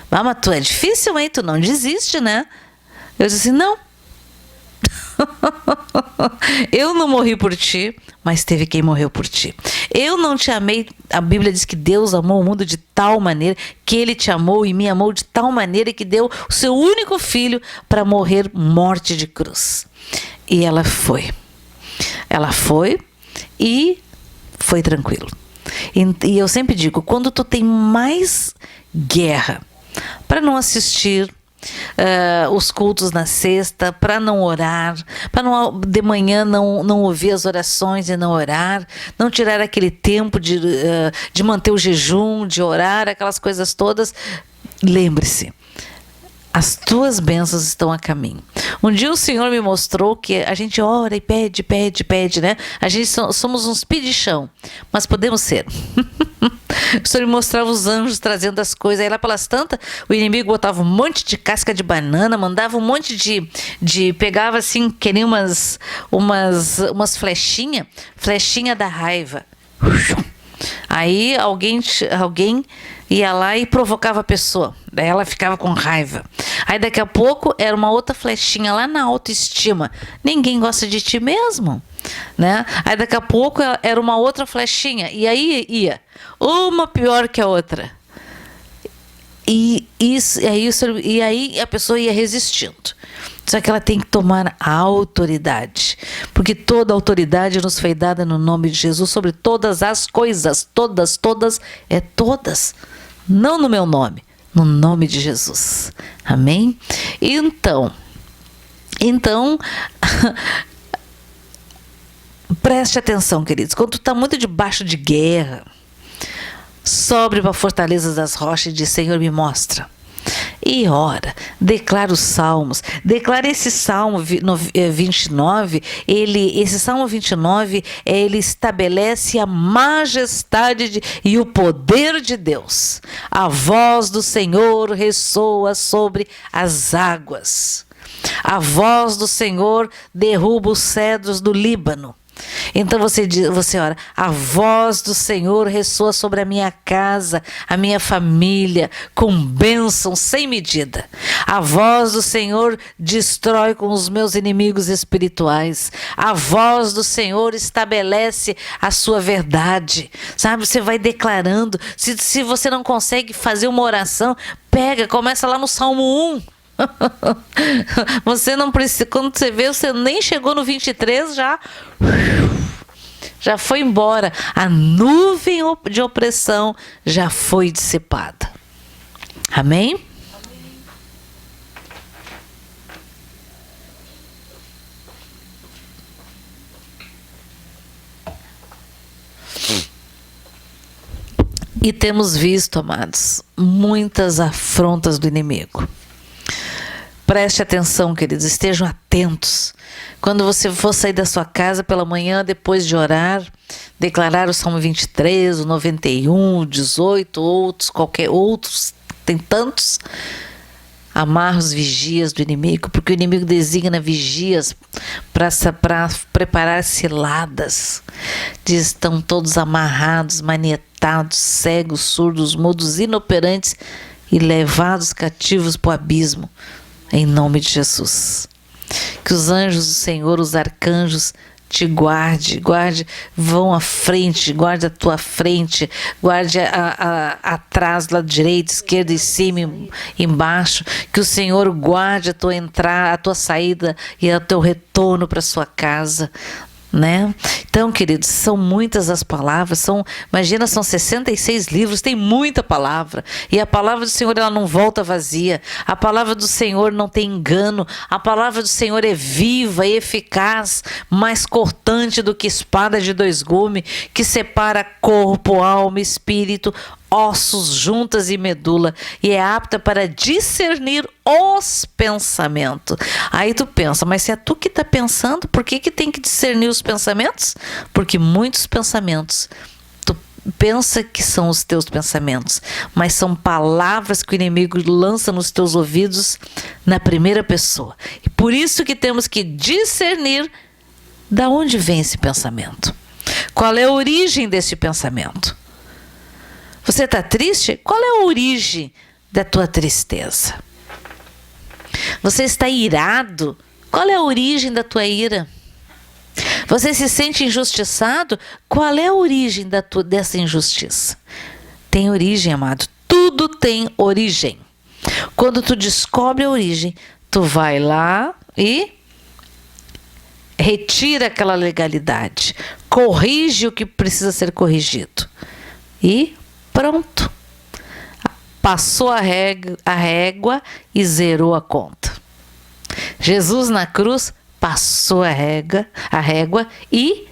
mas tu é difícil, hein? Tu não desiste, né? Eu disse assim, não. Eu não morri por ti, mas teve quem morreu por ti. Eu não te amei. A Bíblia diz que Deus amou o mundo de tal maneira que Ele te amou e me amou de tal maneira que deu o seu único filho para morrer morte de cruz. E ela foi e foi tranquilo. E eu sempre digo, quando tu tem mais guerra para não assistir os cultos na sexta, para não orar, para de manhã não ouvir as orações e não orar, não tirar aquele tempo de manter o jejum, de orar, aquelas coisas todas, lembre-se, as tuas bênçãos estão a caminho. Um dia o Senhor me mostrou que a gente ora e pede, né? A gente somos uns pedichão, mas podemos ser. O Senhor me mostrava os anjos trazendo as coisas. Aí lá pelas tantas, o inimigo botava um monte de casca de banana, mandava um monte pegava assim, que nem umas flechinha da raiva. Aí alguém ia lá e provocava a pessoa. Daí ela ficava com raiva. Aí daqui a pouco era uma outra flechinha lá na autoestima. Ninguém gosta de ti mesmo, né? Aí daqui a pouco era uma outra flechinha. E aí ia uma pior que a outra. E aí a pessoa ia resistindo. Só que ela tem que tomar a autoridade, porque toda autoridade nos foi dada no nome de Jesus sobre todas as coisas, todas, é todas, não no meu nome, no nome de Jesus. Amém? Então, preste atenção, queridos, quando tu está muito debaixo de guerra, sobre para fortalezas das rochas e diz: Senhor, me mostra. E ora, declara os salmos, declara esse Salmo 29, esse Salmo 29, ele estabelece a majestade e o poder de Deus. A voz do Senhor ressoa sobre as águas. A voz do Senhor derruba os cedros do Líbano. Então você ora: a voz do Senhor ressoa sobre a minha casa, a minha família, com bênção sem medida. A voz do Senhor destrói com os meus inimigos espirituais. A voz do Senhor estabelece a sua verdade. Sabe, você vai declarando. Se você não consegue fazer uma oração, começa lá no Salmo 1. Você não precisa, quando você vê, você nem chegou no 23, já foi embora. A nuvem de opressão já foi dissipada. Amém? E temos visto, amados, muitas afrontas do inimigo. Preste atenção, queridos, estejam atentos. Quando você for sair da sua casa pela manhã, depois de orar, declarar o Salmo 23, o 91, o 18, outros, tem tantos. Amarra os vigias do inimigo, porque o inimigo designa vigias para preparar ciladas. Diz: estão todos amarrados, manietados, cegos, surdos, mudos, inoperantes e levados cativos para o abismo. Em nome de Jesus. Que os anjos do Senhor, os arcanjos, te guarde, vão à frente, guarde a tua frente, guarde atrás, lado direito, esquerda, em cima, embaixo. Que o Senhor guarde a tua entrada, a tua saída e o teu retorno para sua casa. Né? Então, queridos, são muitas as palavras, imagina, são 66 livros, tem muita palavra, e a palavra do Senhor, ela não volta vazia, a palavra do Senhor não tem engano, a palavra do Senhor é viva e eficaz, mais cortante do que espada de dois gumes, que separa corpo, alma, espírito, ossos, juntas e medula, e é apta para discernir os pensamentos. Aí tu pensa: mas se é tu que está pensando, por que tem que discernir os pensamentos? Porque muitos pensamentos tu pensa que são os teus pensamentos, mas são palavras que o inimigo lança nos teus ouvidos na primeira pessoa. E por isso que temos que discernir da onde vem esse pensamento. Qual é a origem desse pensamento? Você está triste? Qual é a origem da tua tristeza? Você está irado? Qual é a origem da tua ira? Você se sente injustiçado? Qual é a origem dessa injustiça? Tem origem, amado. Tudo tem origem. Quando tu descobre a origem, tu vai lá e retira aquela legalidade. Corrige o que precisa ser corrigido. E pronto. Passou a régua e zerou a conta. Jesus na cruz passou a régua e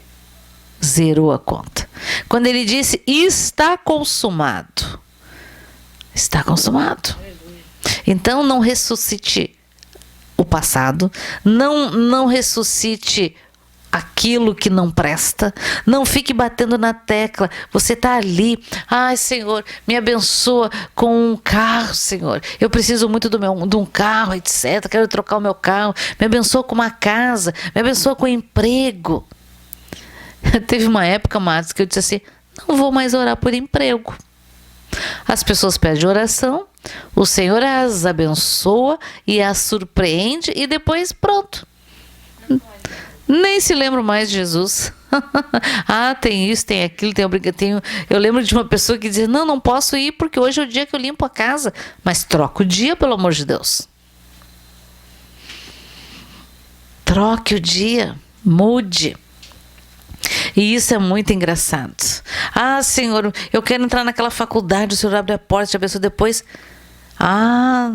zerou a conta. Quando ele disse: está consumado. Está consumado. Então não ressuscite o passado, não ressuscite aquilo que não presta, não fique batendo na tecla. Você está ali: ai, Senhor, me abençoa com um carro, Senhor, eu preciso muito de um carro, etc, quero trocar o meu carro, me abençoa com uma casa, me abençoa com um emprego. Teve uma época, Marcos, que eu disse assim: não vou mais orar por emprego. As pessoas pedem oração, o Senhor as abençoa e as surpreende e depois pronto. Nem se lembra mais de Jesus. Ah, tem isso, tem aquilo, eu lembro de uma pessoa que dizia: não posso ir porque hoje é o dia que eu limpo a casa. Mas troca o dia, pelo amor de Deus. Troque o dia, mude. E isso é muito engraçado. Ah, Senhor, eu quero entrar naquela faculdade, o Senhor abre a porta, te abençoa depois. Ah,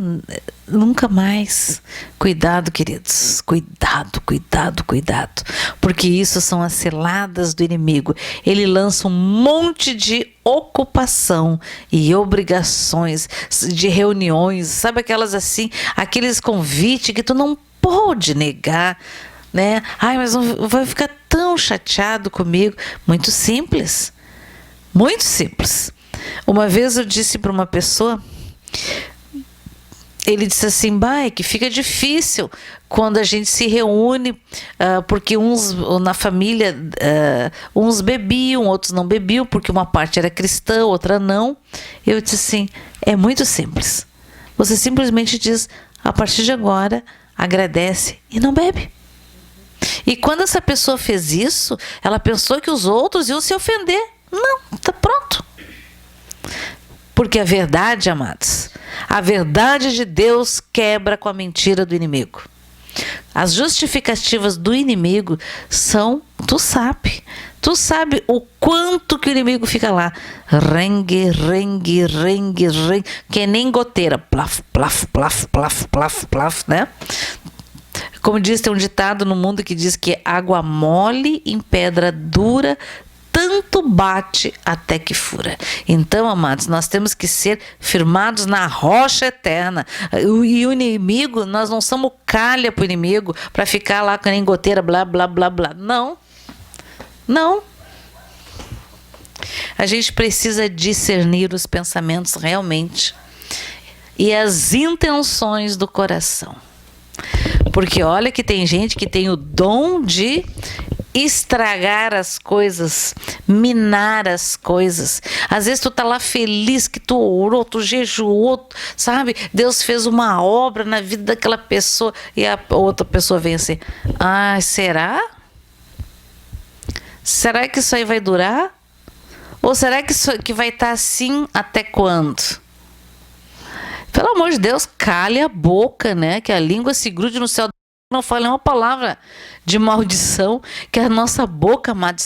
nunca mais. Cuidado, queridos. Cuidado, cuidado, cuidado. Porque isso são as ciladas do inimigo. Ele lança um monte de ocupação e obrigações, de reuniões, sabe aquelas assim, aqueles convites que tu não pode negar, né? Ai, mas vai ficar tão chateado comigo. Muito simples. Muito simples. Uma vez eu disse para uma pessoa, ele disse assim, é que fica difícil quando a gente se reúne, porque uns na família, uns bebiam, outros não bebiam, porque uma parte era cristã, outra não. Eu disse assim, é muito simples. Você simplesmente diz, a partir de agora, agradece e não bebe. E quando essa pessoa fez isso, ela pensou que os outros iam se ofender. Não, tá pronto. Porque a verdade, amados, a verdade de Deus quebra com a mentira do inimigo. As justificativas do inimigo são, tu sabe o quanto que o inimigo fica lá, rengue, rengue, rengue, rengue, que nem goteira, plaf, plaf, plaf, plaf, plaf, plaf, né? Como diz, tem um ditado no mundo que diz que água mole em pedra dura, tanto bate até que fura. Então, amados, nós temos que ser firmados na rocha eterna. E o inimigo, nós não somos calha para o inimigo, para ficar lá com a goteira, blá, blá, blá, blá. Não. Não. A gente precisa discernir os pensamentos realmente e as intenções do coração. Porque olha que tem gente que tem o dom de estragar as coisas, minar as coisas. Às vezes tu tá lá feliz que tu orou, tu jejuou, sabe? Deus fez uma obra na vida daquela pessoa e a outra pessoa vem assim, será? Será que isso aí vai durar? Ou será que isso que vai estar assim até quando? Pelo amor de Deus, cale a boca, né? Que a língua se grude no céu. Não fale uma palavra de maldição, que a nossa boca, amado,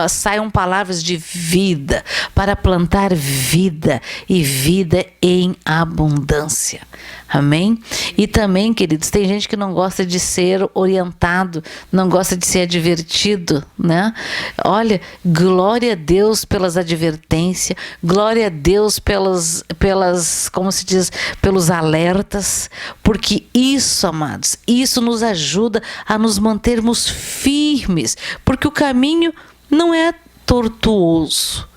saiam palavras de vida, para plantar vida e vida em abundância. Amém? E também, queridos, tem gente que não gosta de ser orientado, não gosta de ser advertido, né? Olha, glória a Deus pelas advertências, glória a Deus pelas, como se diz, pelos alertas, porque isso, amados, isso nos ajuda a nos mantermos firmes, porque o caminho não é tortuoso.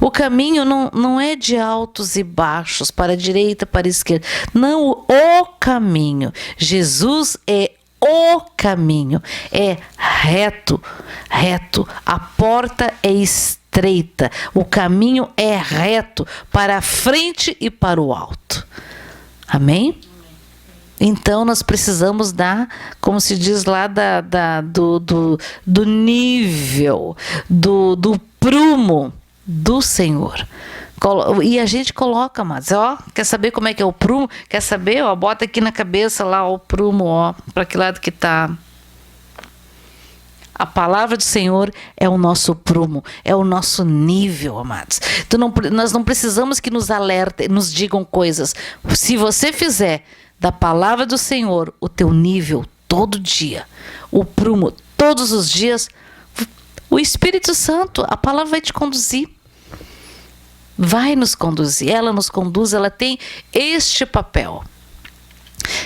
O caminho não é de altos e baixos, para a direita, para a esquerda. Não, o caminho. Jesus é o caminho. É reto, reto. A porta é estreita. O caminho é reto para a frente e para o alto. Amém? Então nós precisamos como se diz lá, do nível, do prumo do Senhor. E a gente coloca, mas quer saber como é que é o prumo? Quer saber? Bota aqui na cabeça lá o prumo, para que lado que tá. A palavra do Senhor é o nosso prumo, é o nosso nível, amados. Então nós não precisamos que nos alertem, nos digam coisas. Se você fizer da palavra do Senhor o teu nível todo dia, o prumo todos os dias, o Espírito Santo, a palavra vai te conduzir. Vai nos conduzir. Ela nos conduz, ela tem este papel.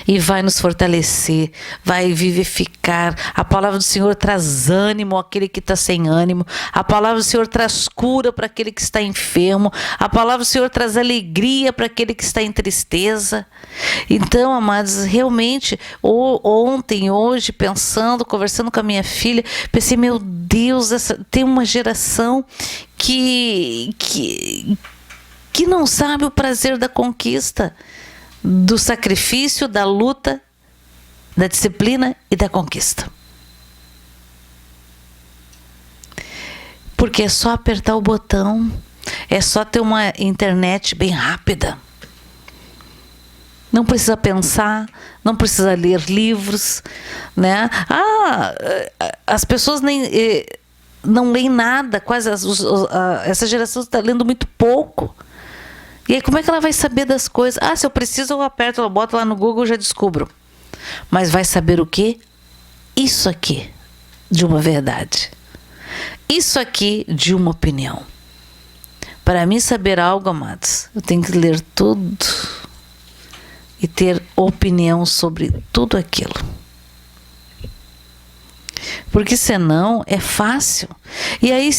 E vai nos fortalecer, vai vivificar. A palavra do Senhor traz ânimo àquele que está sem ânimo. A palavra do Senhor traz cura para aquele que está enfermo. A palavra do Senhor traz alegria para aquele que está em tristeza. Então, amados, realmente, ontem, hoje, pensando, conversando com a minha filha, pensei, meu Deus, tem uma geração que não sabe o prazer da conquista, do sacrifício, da luta, da disciplina e da conquista. Porque é só apertar o botão, é só ter uma internet bem rápida. Não precisa pensar, não precisa ler livros, né? As pessoas não leem nada, quase essa geração está lendo muito pouco. E aí como é que ela vai saber das coisas? Se eu preciso eu aperto, eu boto lá no Google e já descubro. Mas vai saber o quê? Isso aqui de uma verdade. Isso aqui de uma opinião. Para mim saber algo, amados, eu tenho que ler tudo e ter opinião sobre tudo aquilo. Porque senão é fácil. E aí,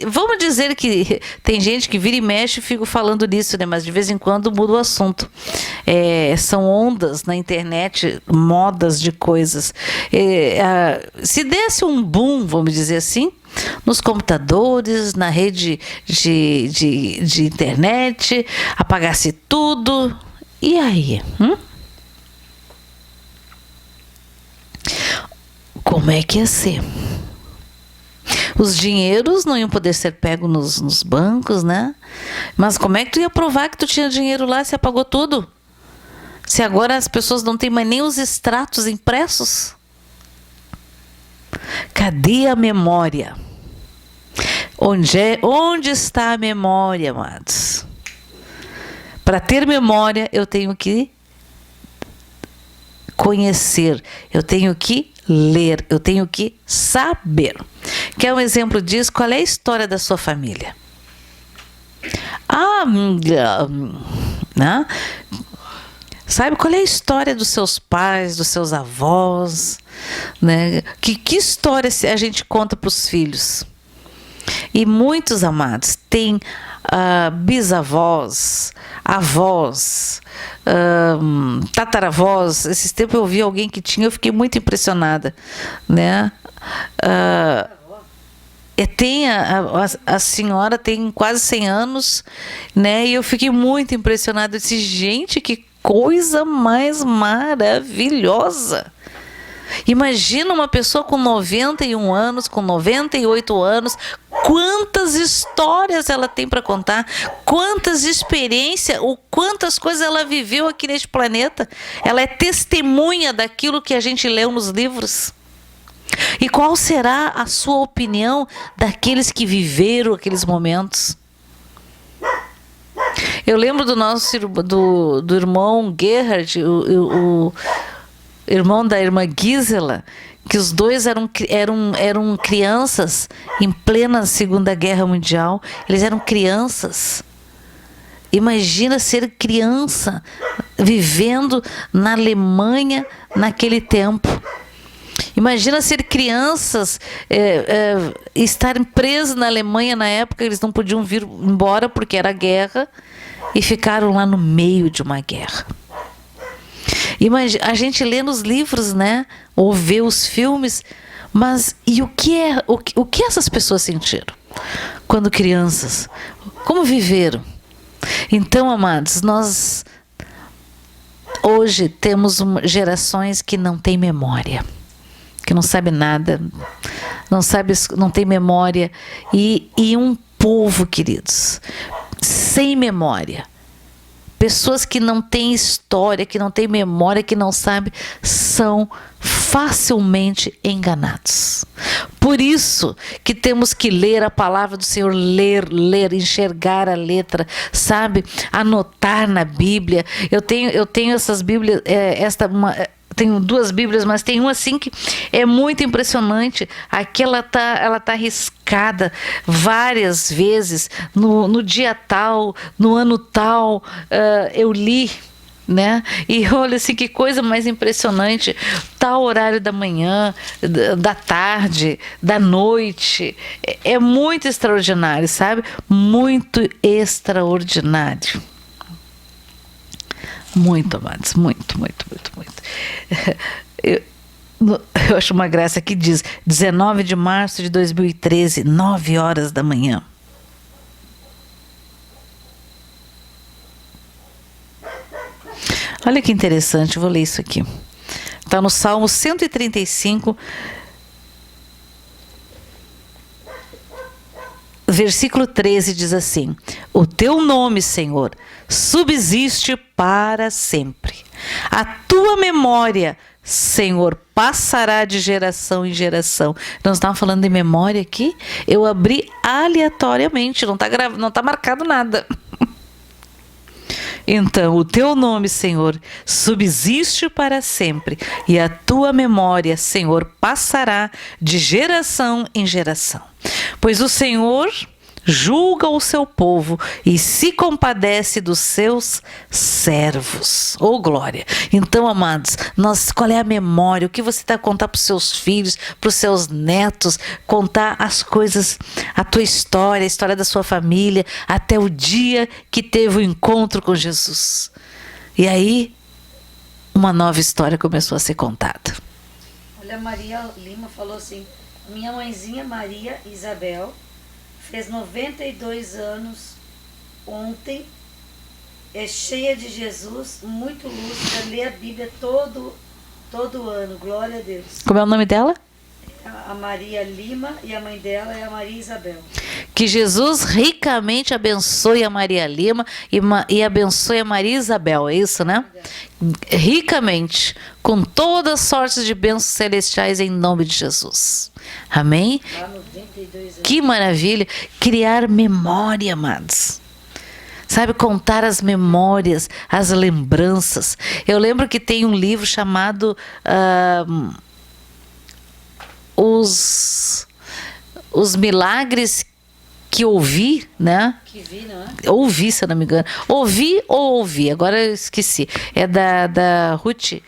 vamos dizer que tem gente que vira e mexe e fica falando nisso, né? Mas de vez em quando muda o assunto. São ondas na internet, modas de coisas. Se desse um boom, vamos dizer assim, nos computadores, na rede de internet, apagasse tudo. E aí? Como é que ia ser? Os dinheiros não iam poder ser pegos nos bancos, né? Mas como é que tu ia provar que tu tinha dinheiro lá se apagou tudo? Se agora as pessoas não têm mais nem os extratos impressos? Cadê a memória? Onde está a memória, amados? Para ter memória, eu tenho que conhecer, eu tenho que ler, eu tenho que saber. Quer um exemplo disso? Qual é a história da sua família? Né? Sabe qual é a história dos seus pais, dos seus avós? Né? Que história a gente conta para os filhos? E muitos, amados, têm bisavós, avós, tataravós. Esses tempos eu ouvi alguém que tinha, eu fiquei muito impressionada, né? A senhora tem quase 100 anos, né? E eu fiquei muito impressionada. Eu disse, gente, que coisa mais maravilhosa! Imagina uma pessoa com 91 anos, com 98 anos, quantas histórias ela tem para contar, quantas experiências, quantas coisas ela viveu aqui neste planeta. Ela é testemunha daquilo que a gente leu nos livros. E qual será a sua opinião daqueles que viveram aqueles momentos? Eu lembro do irmão Gerhard, o irmão da irmã Gisela, que os dois eram crianças em plena Segunda Guerra Mundial. Eles eram crianças. Imagina ser criança vivendo na Alemanha naquele tempo. Imagina ser crianças, estarem presos na Alemanha na época. Eles não podiam vir embora porque era guerra e ficaram lá no meio de uma guerra. A gente lê nos livros, né? Ou vê os filmes, mas e o que essas pessoas sentiram quando crianças? Como viveram? Então, amados, nós hoje temos gerações que não têm memória, que não sabem nada, não tem memória, e um povo, queridos, sem memória. Pessoas que não têm história, que não têm memória, que não sabem, são facilmente enganados. Por isso que temos que ler a palavra do Senhor, ler, enxergar a letra, sabe? Anotar na Bíblia. Eu tenho essas Bíblias, tenho 2 Bíblias, mas tem uma assim que é muito impressionante. Aqui ela tá riscada várias vezes, no dia tal, no ano tal, eu li, né? E olha assim, que coisa mais impressionante, tal horário da manhã, da tarde, da noite, é muito extraordinário, sabe? Muito extraordinário. Muito, amados, muito. Eu acho uma graça que diz 19 de março de 2013, 9 horas da manhã. Olha que interessante, eu vou ler isso aqui. Está no Salmo 135, versículo 13, diz assim: O teu nome, Senhor, subsiste para sempre. A tua memória, Senhor, passará de geração em geração. Nós estávamos falando de memória aqui. Eu abri aleatoriamente, não está marcado nada. Então, o teu nome, Senhor, subsiste para sempre, e a tua memória, Senhor, passará de geração em geração. Pois o Senhor julga o seu povo e se compadece dos seus servos. Oh, glória! Então, amados, qual é a memória? O que você está a contar para os seus filhos, para os seus netos? Contar as coisas, a tua história, a história da sua família, até o dia que teve o encontro com Jesus. E aí, uma nova história começou a ser contada. Olha, a Maria Lima falou assim: minha mãezinha Maria Isabel fez 92 anos ontem, é cheia de Jesus, muito lúcida, lê a Bíblia todo ano, glória a Deus. Como é o nome dela? A Maria Lima, e a mãe dela é a Maria Isabel. Que Jesus ricamente abençoe a Maria Lima e abençoe a Maria Isabel, é isso, né? Ricamente, com todas sortes de bênçãos celestiais em nome de Jesus. Amém? Há 92 anos. Que maravilha! Criar memória, amados. Sabe, contar as memórias, as lembranças. Eu lembro que tem um livro chamado Os Milagres que ouvi, né? Que vi, não é? Ouvi, se eu não me engano. Ouvi, agora eu esqueci. É da Ruth.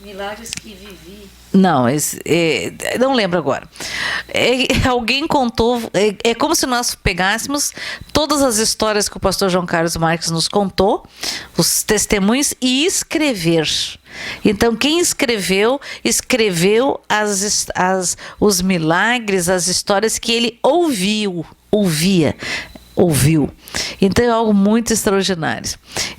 Milagres que vivi. Não, não lembro agora. Alguém contou, é como se nós pegássemos todas as histórias que o pastor João Carlos Marques nos contou, os testemunhos, e escrever. Então, quem escreveu os milagres, as histórias que ele ouviu. Então é algo muito extraordinário.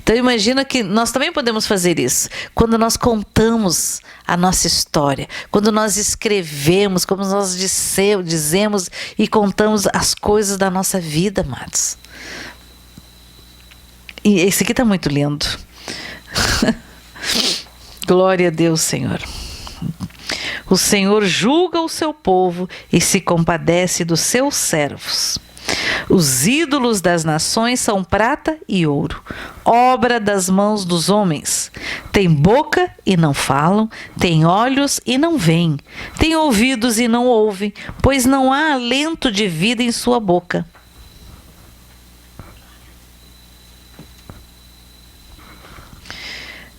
Então imagina que nós também podemos fazer isso. Quando nós contamos a nossa história, quando nós escrevemos, como nós dizemos e contamos as coisas da nossa vida, amados. E esse aqui está muito lindo. Glória a Deus, Senhor. O Senhor julga o seu povo e se compadece dos seus servos. Os ídolos das nações são prata e ouro, obra das mãos dos homens. Tem boca e não falam, tem olhos e não veem, tem ouvidos e não ouvem, pois não há alento de vida em sua boca.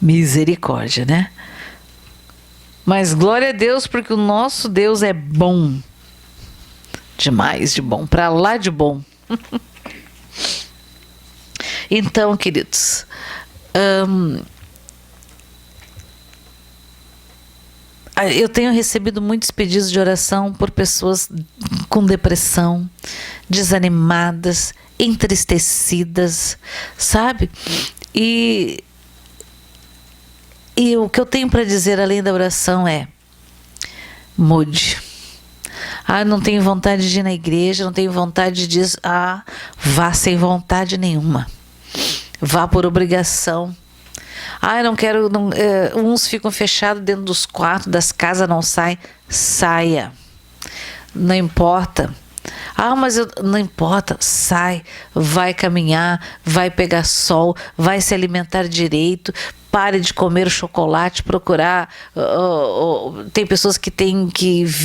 Misericórdia, né? Mas glória a Deus, porque o nosso Deus é bom. Demais de bom, para lá de bom. Então, queridos, eu tenho recebido muitos pedidos de oração por pessoas com depressão, desanimadas, entristecidas, sabe? E o que eu tenho para dizer além da oração é: mude. Não tenho vontade de ir na igreja, não tenho vontade disso. Vá sem vontade nenhuma. Vá por obrigação. Eu não quero. Uns ficam fechados dentro dos quartos, das casas, não saem. Saia. Não importa. Mas não importa, sai, vai caminhar, vai pegar sol, vai se alimentar direito, pare de comer chocolate, procurar, tem pessoas que têm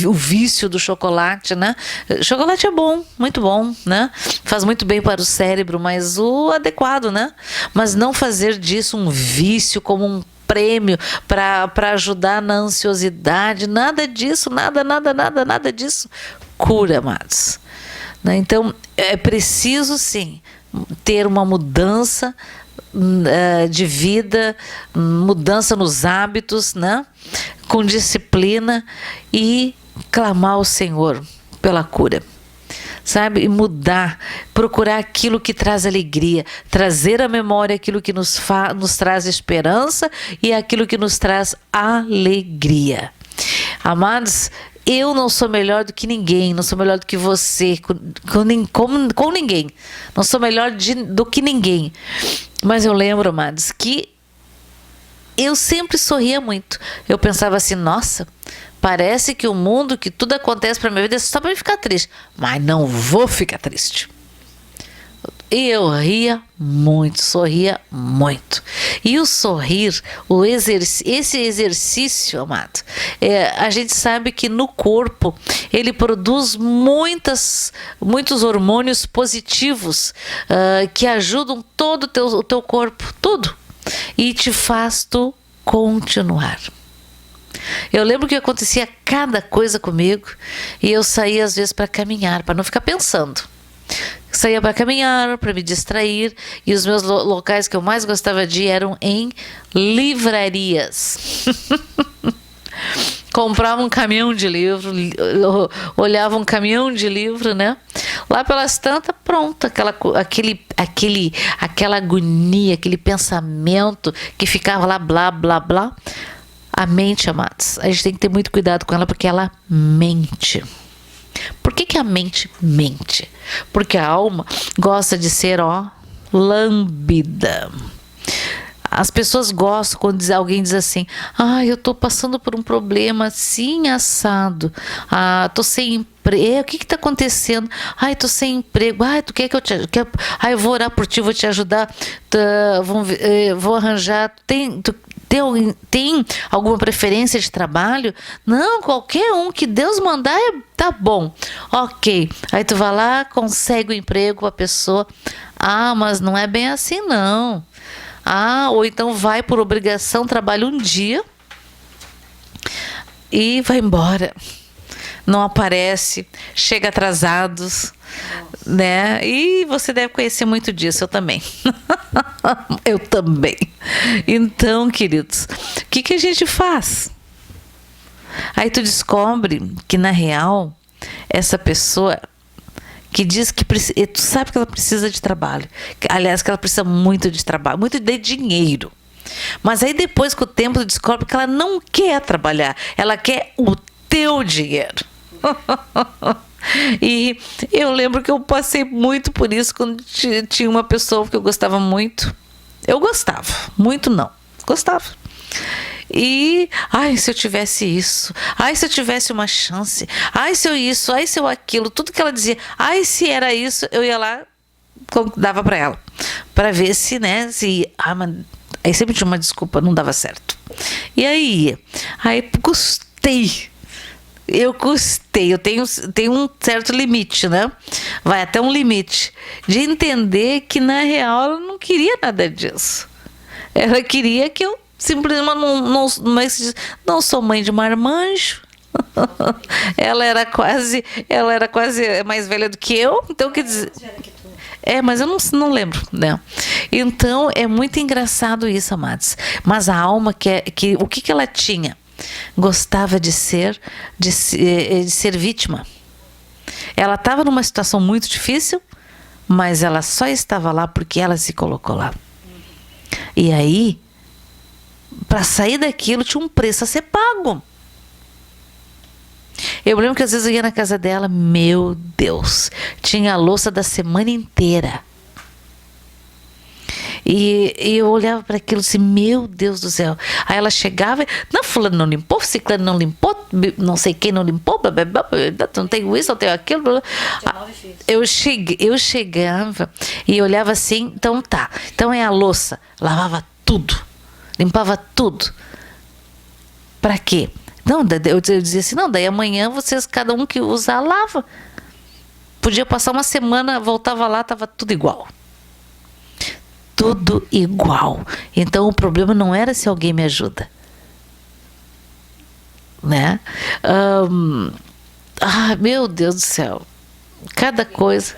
o vício do chocolate, né? Chocolate é bom, muito bom, né? Faz muito bem para o cérebro, mas o adequado, né? Mas não fazer disso um vício como um prêmio para ajudar na ansiosidade, nada disso, nada disso cura, amados. Então, é preciso, sim, ter uma mudança de vida, mudança nos hábitos, né? Com disciplina, e clamar ao Senhor pela cura. Sabe? E mudar, procurar aquilo que traz alegria, trazer à memória aquilo que nos traz esperança e aquilo que nos traz alegria. Amados, Eu não sou melhor do que ninguém, não sou melhor do que você, com ninguém. Não sou melhor do que ninguém. Mas eu lembro, amados, que eu sempre sorria muito. Eu pensava assim, nossa, parece que o mundo, que tudo acontece para minha vida é só para eu ficar triste. Mas não vou ficar triste. E eu ria muito, sorria muito. E o sorrir, esse exercício, amado, a gente sabe que no corpo ele produz muitos hormônios positivos que ajudam todo o teu corpo, tudo. E te faz tu continuar. Eu lembro que acontecia cada coisa comigo e eu saía às vezes para caminhar, para não ficar pensando. Saía para caminhar, para me distrair, e os meus locais que eu mais gostava de ir eram em livrarias. Comprava um caminhão de livro, olhava um caminhão de livro, né? Lá pelas tantas, pronto, aquela agonia, aquele pensamento que ficava lá, blá, blá, blá. A mente, amados, a gente tem que ter muito cuidado com ela, porque ela mente. Por que a mente mente? Porque a alma gosta de ser, lambida. As pessoas gostam quando alguém diz assim, eu tô passando por um problema assim, assado. Tô sem emprego. O que tá acontecendo? Tô sem emprego. Tu quer que eu te ajude? Eu vou orar por ti, vou te ajudar. Vou arranjar. Tem alguma preferência de trabalho? Não, qualquer um que Deus mandar tá bom. Ok. Aí tu vai lá, consegue o emprego a pessoa. Mas não é bem assim, não. Ou então vai por obrigação, trabalha um dia e vai embora. Não aparece, chega atrasados, né? E você deve conhecer muito disso, eu também. Eu também. Então, queridos, o que a gente faz? Aí tu descobre que, na real, essa pessoa que diz que tu sabe que ela precisa de trabalho. Aliás, que ela precisa muito de trabalho, muito de dinheiro. Mas aí depois, com o tempo, tu descobre que ela não quer trabalhar. Ela quer o teu dinheiro. E eu lembro que eu passei muito por isso quando tinha uma pessoa que eu gostava muito. Eu gostava, muito não, gostava. E, se eu tivesse isso, se eu tivesse uma chance, se eu isso, se eu aquilo, tudo que ela dizia, se era isso, eu ia lá, dava para ela, para ver se, né, mas aí sempre tinha uma desculpa, não dava certo. E aí custei. Eu tenho um certo limite, né? Vai até um limite de entender que, na real, ela não queria nada disso. Ela queria que eu simplesmente não sou mãe de marmanjo. Ela era quase mais velha do que eu, então quer dizer. Mas eu não lembro, né? Então é muito engraçado isso, amados. Mas a alma o que ela tinha? Gostava de ser vítima. Ela estava numa situação muito difícil, mas ela só estava lá porque ela se colocou lá. E aí, para sair daquilo, tinha um preço a ser pago. Eu lembro que às vezes eu ia na casa dela, meu Deus, tinha a louça da semana inteira. E eu olhava para aquilo assim, meu Deus do céu. Aí ela chegava, não, fulano não limpou, ciclano não limpou, não sei quem não limpou, blá, blá, blá, não tenho isso, não tenho aquilo. Blá, blá. Eu chegava e olhava assim, então tá, então é a louça, lavava tudo, limpava tudo. Para quê? Não, eu dizia assim, não, daí amanhã vocês, cada um que usar, lava. Podia passar uma semana, voltava lá, tava tudo igual. Tudo igual. Então o problema não era se alguém me ajuda, né? Meu Deus do céu, cada coisa.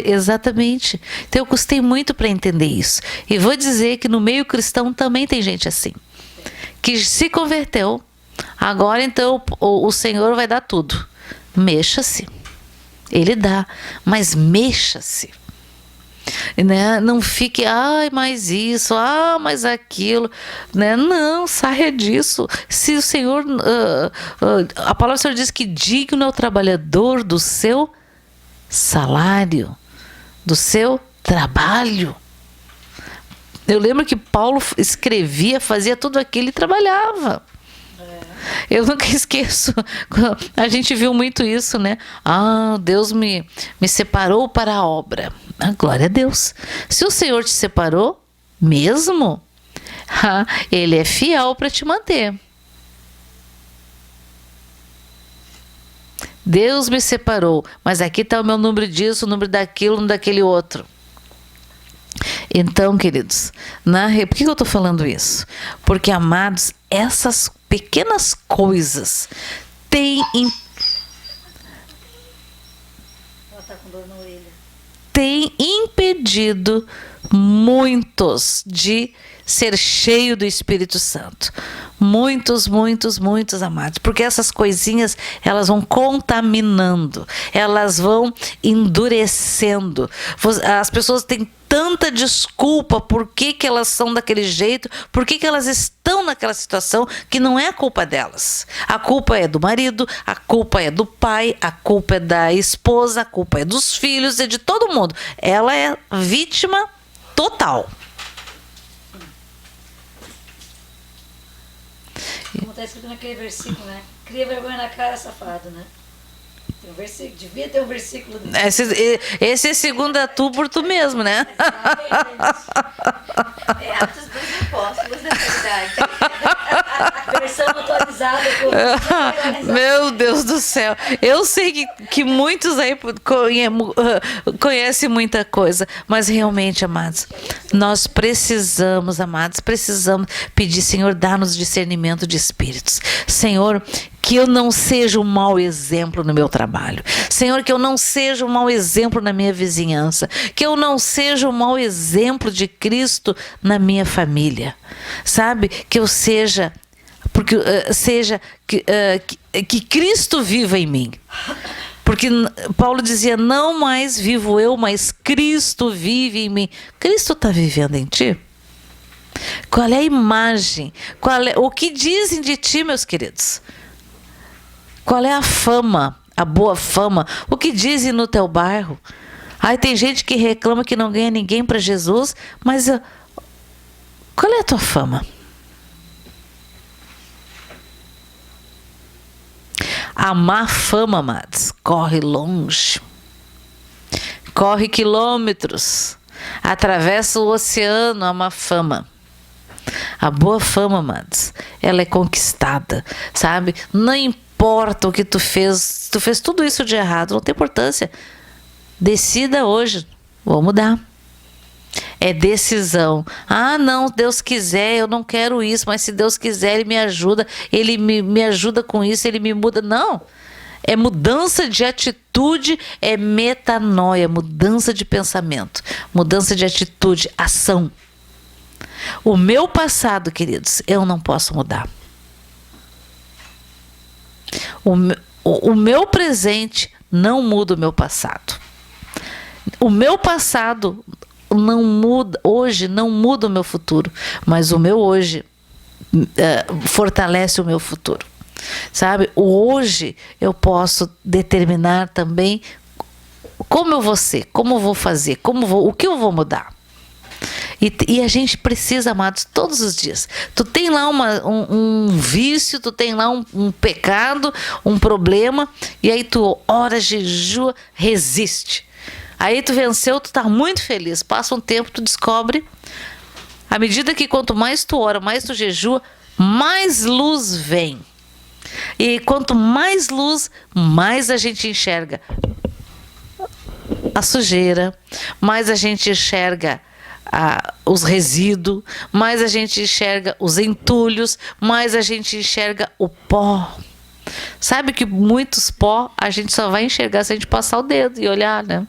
Exatamente. Então eu custei muito para entender isso. E vou dizer que no meio cristão também tem gente assim, que se converteu. Agora então o Senhor vai dar tudo. Mexa-se. Ele dá, mas mexa-se. né? Não fique, ai, mais isso, mais aquilo, né? Não, saia disso. Se o Senhor, a palavra do Senhor diz que digno é o trabalhador do seu salário, do seu trabalho. Eu lembro que Paulo escrevia, fazia tudo aquilo e trabalhava. Eu nunca esqueço, a gente viu muito isso, né? Deus me separou para a obra. Glória a Deus. Se o Senhor te separou, mesmo, Ele é fiel para te manter. Deus me separou, mas aqui está o meu número disso, o número daquilo, o número daquele outro. Então, queridos, por que eu estou falando isso? Porque, amados, essas pequenas coisas têm impedido muitos de ser cheio do Espírito Santo. Muitos, amados. Porque essas coisinhas, elas vão contaminando, elas vão endurecendo. As pessoas têm tanta desculpa por que elas são daquele jeito, por que elas estão naquela situação, que não é a culpa delas. A culpa é do marido, a culpa é do pai, a culpa é da esposa, a culpa é dos filhos, é de todo mundo. Ela é vítima total. Como está escrito naquele versículo, né? Cria vergonha na cara, safado, né? Tem um versículo, devia ter um versículo. Esse é segundo a tu por tu mesmo, né? É Atos dos Apóstolos da Caridade. Versão atualizada. Meu Deus do céu. Eu sei que muitos aí conhecem muita coisa, mas realmente, amados, nós precisamos pedir, Senhor, dá-nos discernimento de espíritos. Senhor, que eu não seja um mau exemplo no meu trabalho. Senhor, que eu não seja um mau exemplo na minha vizinhança. Que eu não seja um mau exemplo de Cristo na minha família. Sabe? Que eu seja... Porque que Cristo viva em mim. Porque Paulo dizia, não mais vivo eu, mas Cristo vive em mim. Cristo está vivendo em ti? Qual é a imagem? O que dizem de ti, meus queridos? Qual é a fama, a boa fama? O que dizem no teu bairro? Tem gente que reclama que não ganha ninguém para Jesus, mas qual é a tua fama? A má fama, amados, corre longe, corre quilômetros, atravessa o oceano, a má fama. A boa fama, amados, ela é conquistada, sabe? Não importa o que tu fez tudo isso de errado, não tem importância. Decida hoje, vou mudar. É decisão. Não, Deus quiser, eu não quero isso, mas se Deus quiser, Ele me ajuda, Ele me ajuda com isso, Ele me muda. Não, é mudança de atitude, é metanoia, mudança de pensamento, mudança de atitude, ação. O meu passado, queridos, eu não posso mudar. O meu presente não muda o meu passado. O meu passado não muda, hoje não muda o meu futuro, mas o meu hoje fortalece o meu futuro. Sabe? O hoje eu posso determinar também como eu vou ser, como eu vou fazer, o que eu vou mudar. E a gente precisa, amados, todos os dias. Tu tem lá um vício, tu tem lá um pecado, um problema, e aí tu ora, jejua, resiste. Aí tu venceu, tu tá muito feliz. Passa um tempo, tu descobre, à medida que quanto mais tu ora, mais tu jejua, mais luz vem. E quanto mais luz, mais a gente enxerga a sujeira, mais a gente enxerga os resíduos, mais a gente enxerga os entulhos, mais a gente enxerga o pó. Sabe que muitos pó a gente só vai enxergar se a gente passar o dedo e olhar, né?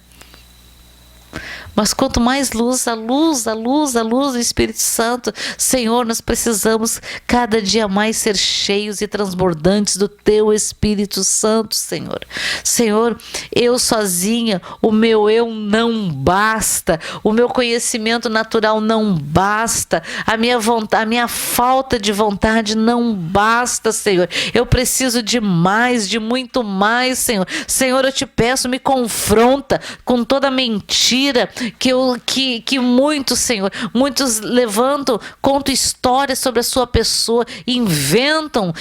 Mas quanto mais luz, a luz do Espírito Santo, Senhor, nós precisamos cada dia mais ser cheios e transbordantes do Teu Espírito Santo, Senhor. Senhor, eu sozinha, o meu eu não basta, o meu conhecimento natural não basta, a minha vontade, a minha falta de vontade não basta, Senhor. Eu preciso de mais, de muito mais, Senhor. Senhor, eu te peço, me confronta com toda mentira que muitos, Senhor, muitos levantam, contam histórias sobre a sua pessoa, inventam,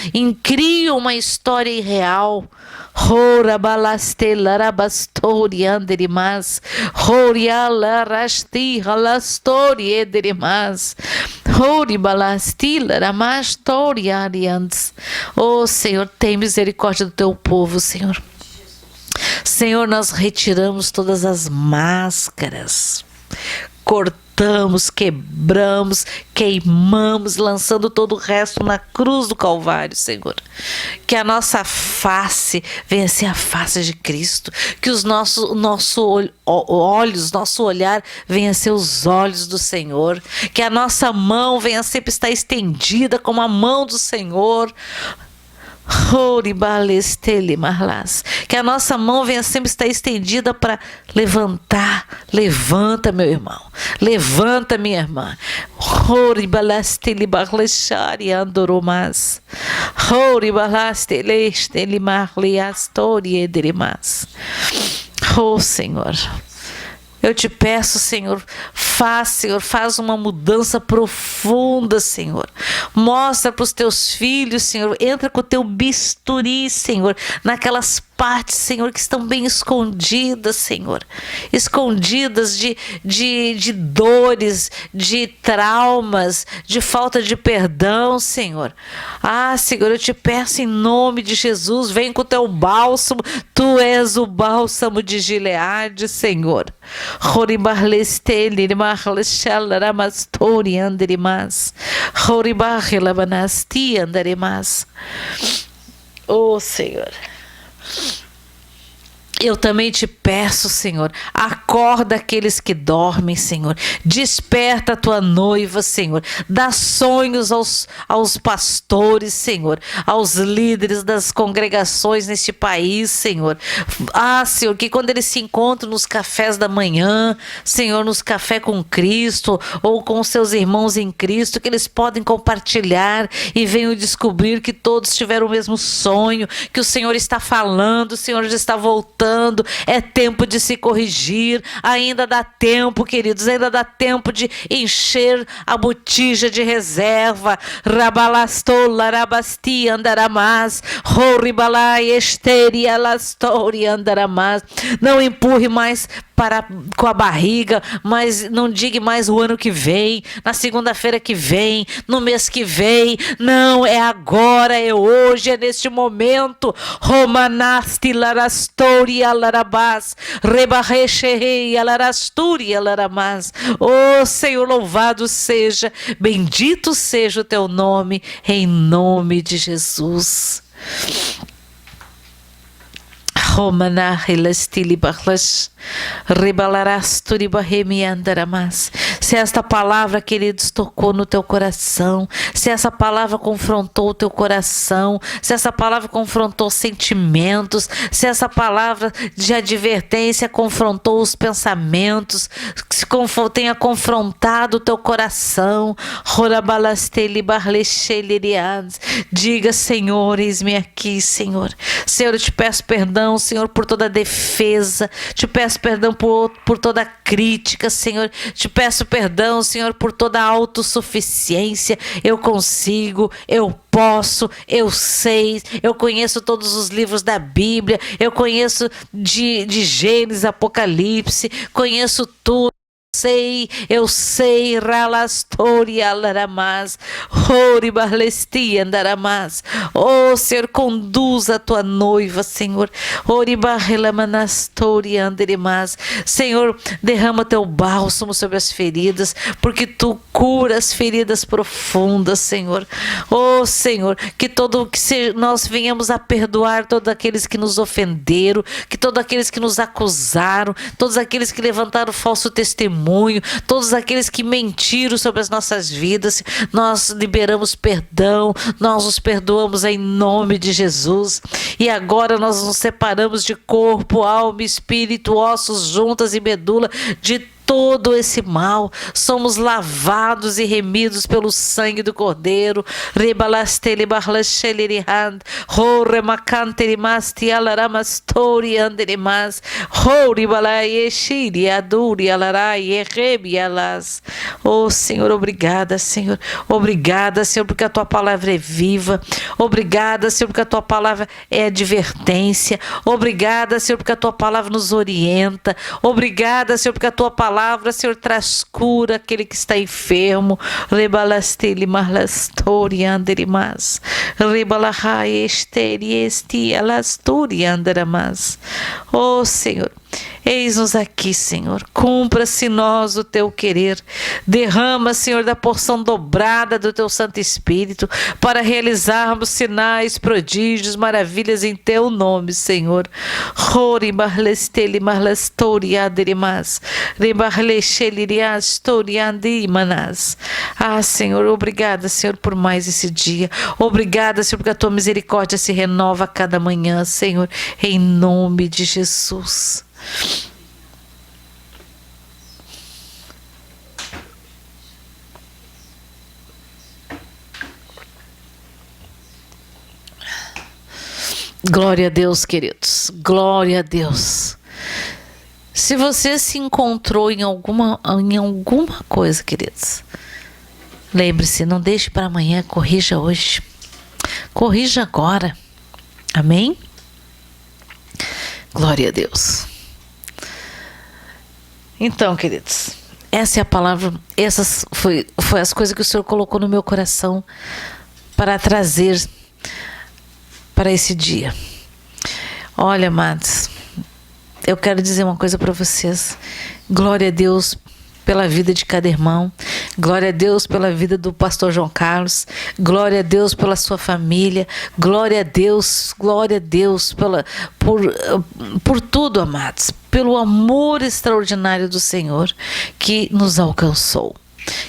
criam uma história irreal. Hora balastela rabastori anderimas, horiala rasti halastori ederimas, hori balastila ramastori ariantes. Oh, Senhor, tem misericórdia do teu povo, Senhor. Senhor, nós retiramos todas as máscaras, cortamos, quebramos, queimamos, lançando todo o resto na cruz do Calvário, Senhor. Que a nossa face venha ser a face de Cristo, que os nossos olhos, nosso olhar venha ser os olhos do Senhor, que a nossa mão venha sempre estar estendida como a mão do Senhor. Que a nossa mão venha sempre estar estendida para levantar. Levanta, meu irmão. Levanta, minha irmã. Oh, Senhor. Eu te peço, Senhor, faz uma mudança profunda, Senhor. Mostra para os teus filhos, Senhor, entra com o teu bisturi, Senhor, naquelas partes, Senhor, que estão bem escondidas, Senhor. Escondidas de dores, de traumas, de falta de perdão, Senhor. Ah, Senhor, eu te peço em nome de Jesus, vem com o teu bálsamo. Tu és o bálsamo de Gileade, Senhor. Oh, Senhor. Eu também te peço, Senhor, acorda aqueles que dormem, Senhor. Desperta a tua noiva, Senhor. Dá sonhos aos pastores, Senhor. Aos líderes das congregações neste país, Senhor. Ah, Senhor, que quando eles se encontram nos cafés da manhã, Senhor, nos cafés com Cristo ou com seus irmãos em Cristo, que eles podem compartilhar e venham descobrir que todos tiveram o mesmo sonho, que o Senhor está falando, o Senhor já está voltando. É tempo de se corrigir, ainda dá tempo, queridos, ainda dá tempo de encher a botija de reserva. Rabalastola rabasti andaramas, horibalai esteri alastori andaramas. Não empurre mais com a barriga, mas não diga mais o ano que vem, na segunda-feira que vem, no mês que vem. Não, é agora, é hoje, é neste momento. Romanasti larastori alarabás, rebarrechei alarasturi alaramás. Oh, Senhor, louvado seja, bendito seja o teu nome, em nome de Jesus. Se esta palavra, queridos, tocou no teu coração, se essa palavra confrontou o teu coração, se essa palavra confrontou sentimentos, se essa palavra de advertência confrontou os pensamentos, se tenha confrontado o teu coração, diga: Senhor, eis-me aqui, Senhor. Senhor, eu te peço perdão, Senhor, por toda defesa, te peço perdão por toda crítica, Senhor, te peço perdão, Senhor, por toda autossuficiência. Eu consigo, eu posso, eu sei, eu conheço todos os livros da Bíblia, eu conheço de Gênesis, Apocalipse, conheço tudo. sei, Ralastória Laramas, Ori Barlestia Andaramas. Oh, Senhor, conduz a tua noiva, Senhor. Ori Barrelamanastória Anderimas. Senhor, derrama teu bálsamo sobre as feridas, porque tu cura as feridas profundas, Senhor. Oh, Senhor, que nós venhamos a perdoar todos aqueles que nos ofenderam, que todos aqueles que nos acusaram, todos aqueles que levantaram falso testemunho, todos aqueles que mentiram sobre as nossas vidas. Nós liberamos perdão, nós nos perdoamos em nome de Jesus. E agora nós nos separamos de corpo, alma, espírito, ossos, juntas e medula, de todo esse mal. Somos lavados e remidos pelo sangue do Cordeiro. Oh, Senhor, obrigada, Senhor. Obrigada, Senhor, porque a tua palavra é viva. Obrigada, Senhor, porque a tua palavra é advertência. Obrigada, Senhor, porque a tua palavra nos orienta. Obrigada, Senhor, porque a tua palavra, Senhor, traz cura àquele que está enfermo. Rebalastele marlastori anderimas. Rebalahai esteri esti alasturi anderamas. Oh, Senhor, eis-nos aqui, Senhor. Cumpra-se nós o teu querer. Derrama, Senhor, da porção dobrada do teu Santo Espírito para realizarmos sinais, prodígios, maravilhas em teu nome, Senhor. Rori marlestele marlastori aderimas. Rebarlecheliriastori anderimanas. Ah, Senhor, obrigada, Senhor, por mais esse dia. Obrigada, Senhor, porque a tua misericórdia se renova a cada manhã, Senhor, em nome de Jesus. Glória a Deus, queridos. Glória a Deus. Se você se encontrou em alguma coisa, queridos, lembre-se, não deixe para amanhã, corrija hoje. Corrija agora. Amém? Glória a Deus. Então, queridos, essa é a palavra, essas foi as coisas que o Senhor colocou no meu coração para trazer para esse dia. Olha, amados, eu quero dizer uma coisa para vocês. Glória a Deus pela vida de cada irmão. Glória a Deus pela vida do pastor João Carlos. Glória a Deus pela sua família. Glória a Deus por tudo, amados. Pelo amor extraordinário do Senhor que nos alcançou,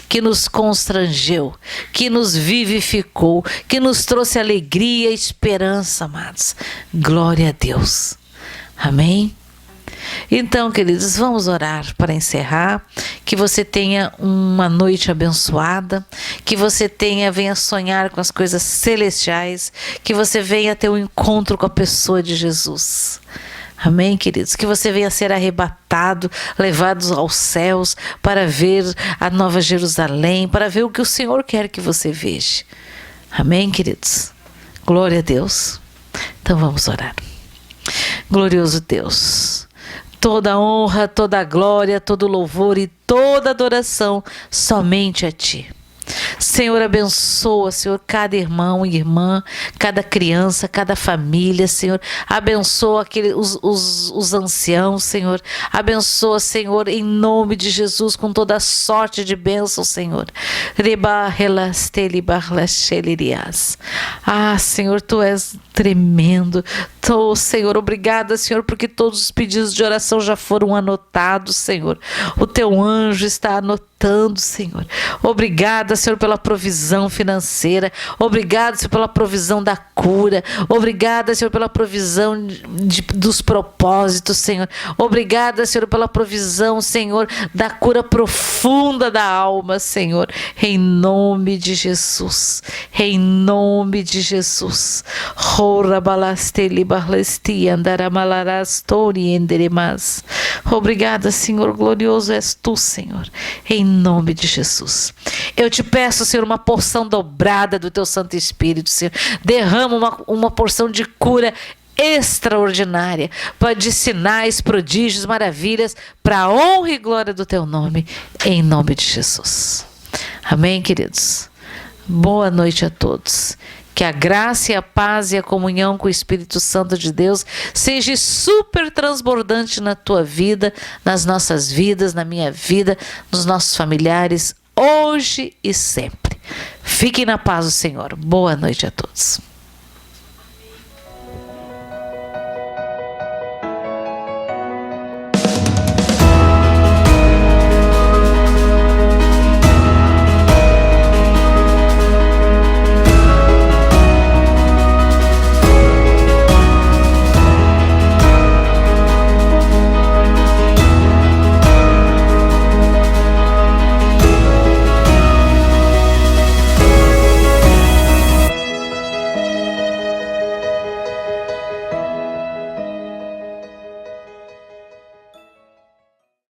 que nos constrangeu, que nos vivificou, que nos trouxe alegria e esperança, amados. Glória a Deus. Amém? Então, queridos, vamos orar para encerrar. Que você tenha uma noite abençoada, que você venha sonhar com as coisas celestiais, que você venha ter um encontro com a pessoa de Jesus. Amém, queridos? Que você venha ser arrebatado, levados aos céus para ver a Nova Jerusalém, para ver o que o Senhor quer que você veja. Amém, queridos? Glória a Deus. Então vamos orar. Glorioso Deus, toda honra, toda glória, todo louvor e toda adoração somente a Ti. Senhor, abençoa, Senhor, cada irmão e irmã, cada criança, cada família, Senhor. Abençoa os anciãos, Senhor. Abençoa, Senhor, em nome de Jesus, com toda sorte de bênção, Senhor. Ah, Senhor, Tu és tremendo. Senhor, obrigada, Senhor, porque todos os pedidos de oração já foram anotados, Senhor. O Teu anjo está anotando, Senhor. Obrigada, Senhor, pela provisão financeira. Obrigada, Senhor, pela provisão da cura. Obrigada, Senhor, pela provisão dos propósitos, Senhor. Obrigada, Senhor, pela provisão, Senhor, da cura profunda da alma, Senhor. Em nome de Jesus. Em nome de Jesus. Obrigada, Senhor, glorioso és Tu, Senhor, em nome de Jesus. Eu te peço, Senhor, uma porção dobrada do Teu Santo Espírito, Senhor. Derrama uma porção de cura extraordinária, de sinais, prodígios, maravilhas, para a honra e glória do teu nome, em nome de Jesus. Amém, queridos? Boa noite a todos. Que a graça e a paz e a comunhão com o Espírito Santo de Deus seja super transbordante na tua vida, nas nossas vidas, na minha vida, nos nossos familiares, hoje e sempre. Fiquem na paz do Senhor. Boa noite a todos.